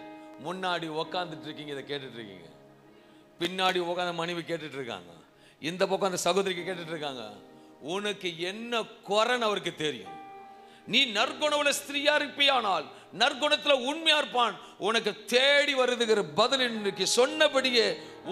முன்னாடி உட்கார்ந்துட்டு இருக்கீங்க, இதை கேட்டுட்டு இருக்கீங்க. பின்னாடி உட்கார்ந்த மனைவி கேட்டுட்டு இருக்காங்க. இந்த பக்கம் அந்த சகோதரிக்கு கேட்டுட்டு இருக்காங்க. உனக்கு என்ன குறைன்னு அவருக்கு தெரியும். நீ நற்குணவுள்ள ஸ்திரீயா இருப்பியானால், நற்குணத்துல உண்மையா இருப்பான், உனக்கு தேடி வருதுங்கிற பதில் இன்றைக்கு சொன்னபடியே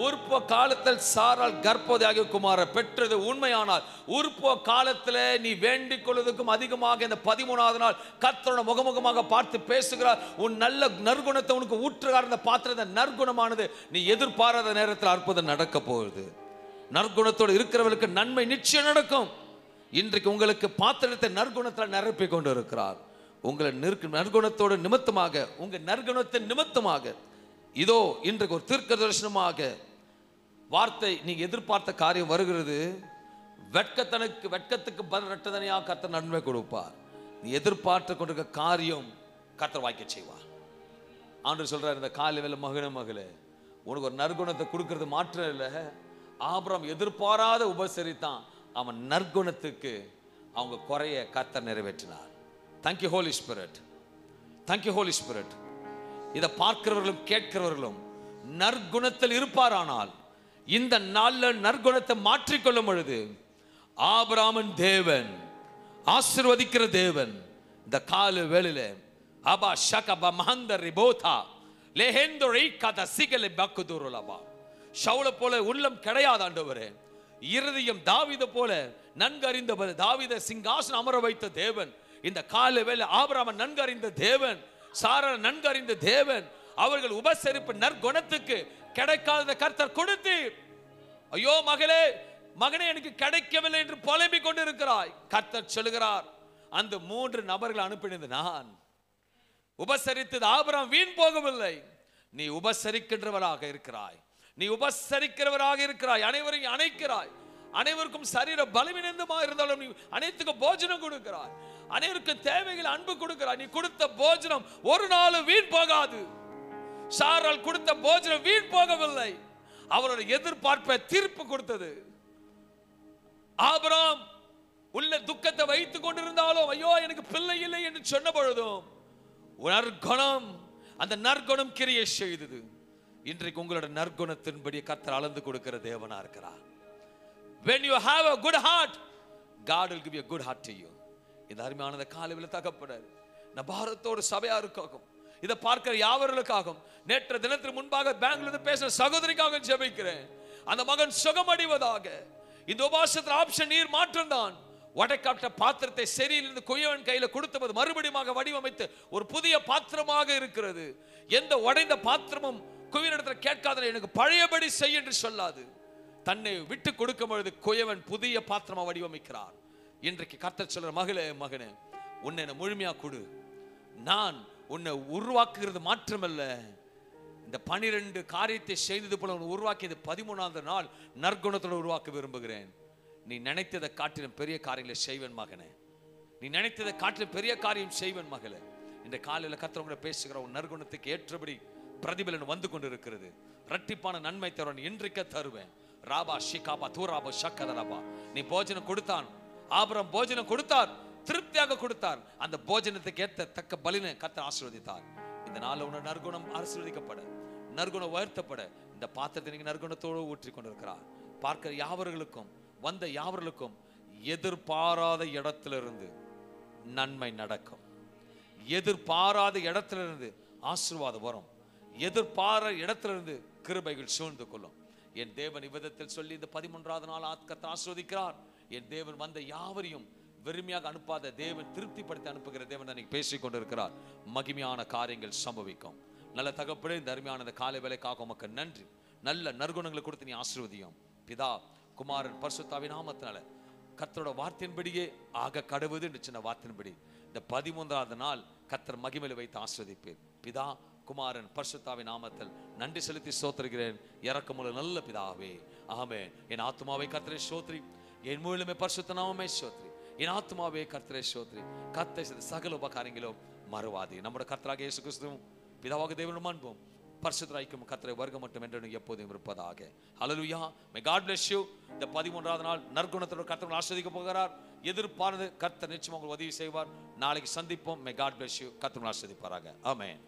உற்ப காலத்தில் சாராள் கர்ப்பவதியாகிய குமார பெற்றது உண்மையானால், உற்ப காலத்துல நீ வேண்டிக் கொள்வதற்கும் அதிகமாக இந்த 13வது நாள் கர்த்தரோட முகமுகமாக பார்த்து பேசுகிறார். உன் நல்ல நற்குணத்தை உனக்கு ஊற்றுகிறார். இந்த பாத்திரத்தை நற்குணமானது நீ எதிர்பாராத நேரத்தில் அற்புதம் நடக்க போகுது. நற்குணத்தோடு இருக்கிறவர்களுக்கு நன்மை நிச்சயம் நடக்கும். இன்றைக்கு உங்களுக்கு பாத்திரத்தை நற்குணத்தில் நிரப்பி கொண்டு இருக்கிறார். உங்களை நற்குணத்தோடு நிமித்தமாக, உங்க நற்குணத்தின் நிமித்தமாக இதோ இன்றைக்கு ஒரு தீர்க்க தரிசனமாக வார்த்தை நீங்க எதிர்பார்த்த காரியம் வருகிறது. வெட்கத்துக்கு பதில் ரெட்டதனையாக கர்த்தர் நன்மை கொடுப்பார். நீ எதிர்பார்த்து கொண்டிருக்க காரியம் கர்த்தர் வாய்க்க செய்வார். ஆண்டவர் சொல்றார், இந்த காலையில மகளே உனக்கு ஒரு நற்குணத்தை கொடுக்கறது மாற்றம் இல்லை. ஆபிரகாம் எதிர்பாராத உபசரித்தான். அவன் நற்குணத்துக்கு அவங்க குறைய கர்த்தர் நிறைவேற்றினார். Thank you holy spirit, thank you holy spirit. இதை பார்க்கிறவர்களும் கேட்கிறவர்களும் நற்குணத்தில் இருப்பாரானால், இந்த நாள்ல நற்குணத்தை மாற்றிக்கொள்ளும் பொழுது ஆபிரகாமின் தேவன், ஆசீர்வதிக்கிற தேவன், இந்த கால வேளையில அபா ஷகப மஹந்த ரிபோதா லேஹெந்தோரை கத சிகலே பக்குதுருலபா. சவுல போல உள்ளம் கிடையாது ஆண்டவரே. இருதயம் தாவீதை போல நன்கு அறிந்த தாவீதை சிங்காசனம் அமர வைத்த தேவன், இந்த கால வேளை ஆபிரகாமை நன்கு அறிந்த தேவன், சாராளை நன்கு அறிந்த தேவன், அவர்கள் உபசரிப்பு நற்குணத்துக்கு கிடைக்காத கர்த்தர் கொடுத்து, ஐயோ மகனே எனக்கு கிடைக்கவில்லை என்று புலம்பிக் கொண்டிருக்கிறாய். கர்த்தர் சொல்லுகிறார், அந்த 3 நபர்கள் அனுப்பினது நான். உபசரித்தது ஆபிரகாம் வீண் போகவில்லை. நீ உபசரிக்கின்றவராக இருக்கிறாய், நீ உபசரிக்கிறவராக இருக்கிறாய், அனைவரையும் அணைக்கிறாய், அனைவருக்கும் சரீர பலவீனமாக இருந்தாலும் நீ அனைத்துக்கும் போஜனம் கொடுக்கிறாய், அனைவருக்கும் தேவைகள் அன்பு கொடுக்கிறாய். நீ கொடுத்த போஜனம் ஒரு நாளும் வீண் போகாது. சாராள் கொடுத்த போஜனம் வீண் போகவில்லை. அவருடைய எதிர்பார்ப்பை தீர்ப்பு கொடுத்தது. ஆபிரகாம் உள்ள துக்கத்தை வைத்துக் கொண்டிருந்தாலும், ஐயோ எனக்கு பிள்ளை இல்லை என்று சொன்ன பொழுதும் நற்குணம், அந்த நற்குணம் கிரியை செய்தது. இன்றைக்கு உங்களோட நற்குணத்தின்படி கர்த்தர் அளந்து கொடுக்கிற தேவனா இருக்கிறார். When you have a good heart, God will give you a good heart to you. இந்த அருமையான காலையில் தகப்பனர் நான் பாரத்தோடு சபையாருக்காகும், இதை பார்க்கிற யாவர்களுக்காகும், நேற்று தினத்திற்கு முன்பாக பெங்களூர் பேசின சகோதரிக்காக ஜெபிக்கிறேன். அந்த மகன் சுகமடைவதாக. இந்த உபவாசத்தில் ஆப்ஷன் நீர் மாற்றம் தான். உடைக்கப்பட்ட பாத்திரத்தை சரியிலிருந்து கொய்யவன் கையில கொடுத்தது மறுபடியும் வடிவமைத்து ஒரு புதிய பாத்திரமாக இருக்கிறது. எந்த உடைந்த பாத்திரமும் குயவனிடத்தில் கேட்காத எனக்கு பழையபடி செய் என்று சொல்லாது. தன்னை விட்டு கொடுக்கும் பொழுது குயவன் புதிய பாத்திரமா வடிவமைக்கிறார். இன்றைக்கு கர்த்தர் சொல்ற, மகனே உன்னை முழுமையா கொடு. நான் உன்னை உருவாக்குகிறது மாற்றமல்ல, இந்த 12 காரியத்தை செய்தது போல உன்னை உருவாக்கியது 13வது நாள் நற்குணத்தோடு உருவாக்க விரும்புகிறேன். நீ நினைத்ததை காட்டிலும் பெரிய காரியங்களை செய்வன் மகனே, நீ நினைத்ததை காட்டிலும் பெரிய காரியம் செய்வன் மகளே. இந்த காலையில கர்த்தர் உங்களை பேசுகிற உன் நற்குணத்துக்கு ஏற்றபடி பிரதிபலன் வந்து கொண்டு இருக்கிறது. இரட்டிப்பான நன்மை தருவன் இன்றைக்கு தருவேன். ராபா ஷிகாபா தூராபா ஷக்கதரபா. நீ போஜனம் கொடுத்தான், ஆபிரகாம் போஜனம் கொடுத்தார், திருப்தியாக கொடுத்தார். அந்த போஜனத்துக்கு ஏற்ற தக்க பலினை கர்த்தர் ஆசீர்வதித்தார். இந்த நாளில் உன்ன நற்குணம் ஆசீர்வதிக்கப்பட, நற்குணம் உயர்த்தப்பட இந்த பாத்திரத்தை நீங்க நற்குணத்தோடு ஊற்றி கொண்டிருக்கிறார். பார்க்கிற யாவர்களுக்கும், வந்த யாவர்களுக்கும் எதிர்பாராத இடத்திலிருந்து நன்மை நடக்கும். எதிர்பாராத இடத்திலிருந்து ஆசீர்வாதம் வரும். எதிர்பாராத இடத்திலிருந்து கிருபைகள் சூழ்ந்து கொள்ளும். என் தேவன் இவ்விதத்தில் சொல்லி இந்த 13வது நாள் கர்த்தர் ஆசீர்வதிக்கிறார். என் தேவன் வந்த யாவரையும் வெறுமையாக அனுப்பாத தேவன் திருப்திப்படுத்தி அனுப்புகிற தேவன் தான் நீங்க பேசிக் கொண்டிருக்கிறார். மகிமையான காரியங்கள் சம்பவிக்கும். நல்ல தகப்பனே, இந்த அருமையான இந்த காலை வேலைக்காக உமக்கு நன்றி. நல்ல நற்குணங்களை கொடுத்து நீ ஆசீர்வதியும். பிதா, குமாரன், பரிசுத்தாவின் நாமத்தினால கர்த்தரோட வார்த்தையின்படியே ஆக கடவுது என்று சின்ன வார்த்தையின்படி இந்த 13வது நாள் கர்த்தர் மகிமையில வைத்து ஆசீர்வதிப்பேன். பிதா, குமாரன், பரிசுத்தாவின் நாமத்தில் நன்றி செலுத்தி ஸ்தோத்திரிக்கிறேன். இரக்கமுள்ள நல்ல பிதாவே, ஆமென். என் ஆத்துமாவை கர்த்தரை ஸ்தோத்திரி, என் முழுமே பரிசுத்த நாமமே ஸ்தோத்திரி. என் ஆத்துமாவே கர்த்தரை ஸ்தோத்திரி. கர்த்தர் செய்த சகல உபகாரங்களும் மறவாதே. நம்முடைய கர்த்தராகிய இயேசு கிறிஸ்துவும் பிதாவாகிய தேவனும் அன்பும் பரிசுத்த ஐக்கியமும் கர்த்தரை வர்க்க மட்டும் என்று எப்போதும் இருப்பதாக. Hallelujah. May God bless you. இந்த 13வது நாள் நற்குணத்தோடு கர்த்தர் ஆசீர்வதிக்க போகிறார். எதிர்பார்த்து கர்த்தர் நிச்சயம் உங்களுக்கு உதவி செய்வார். நாளைக்கு சந்திப்போம். May God bless you. கர்த்தர் ஆசீர்வதிப்பாராக. ஆமென்.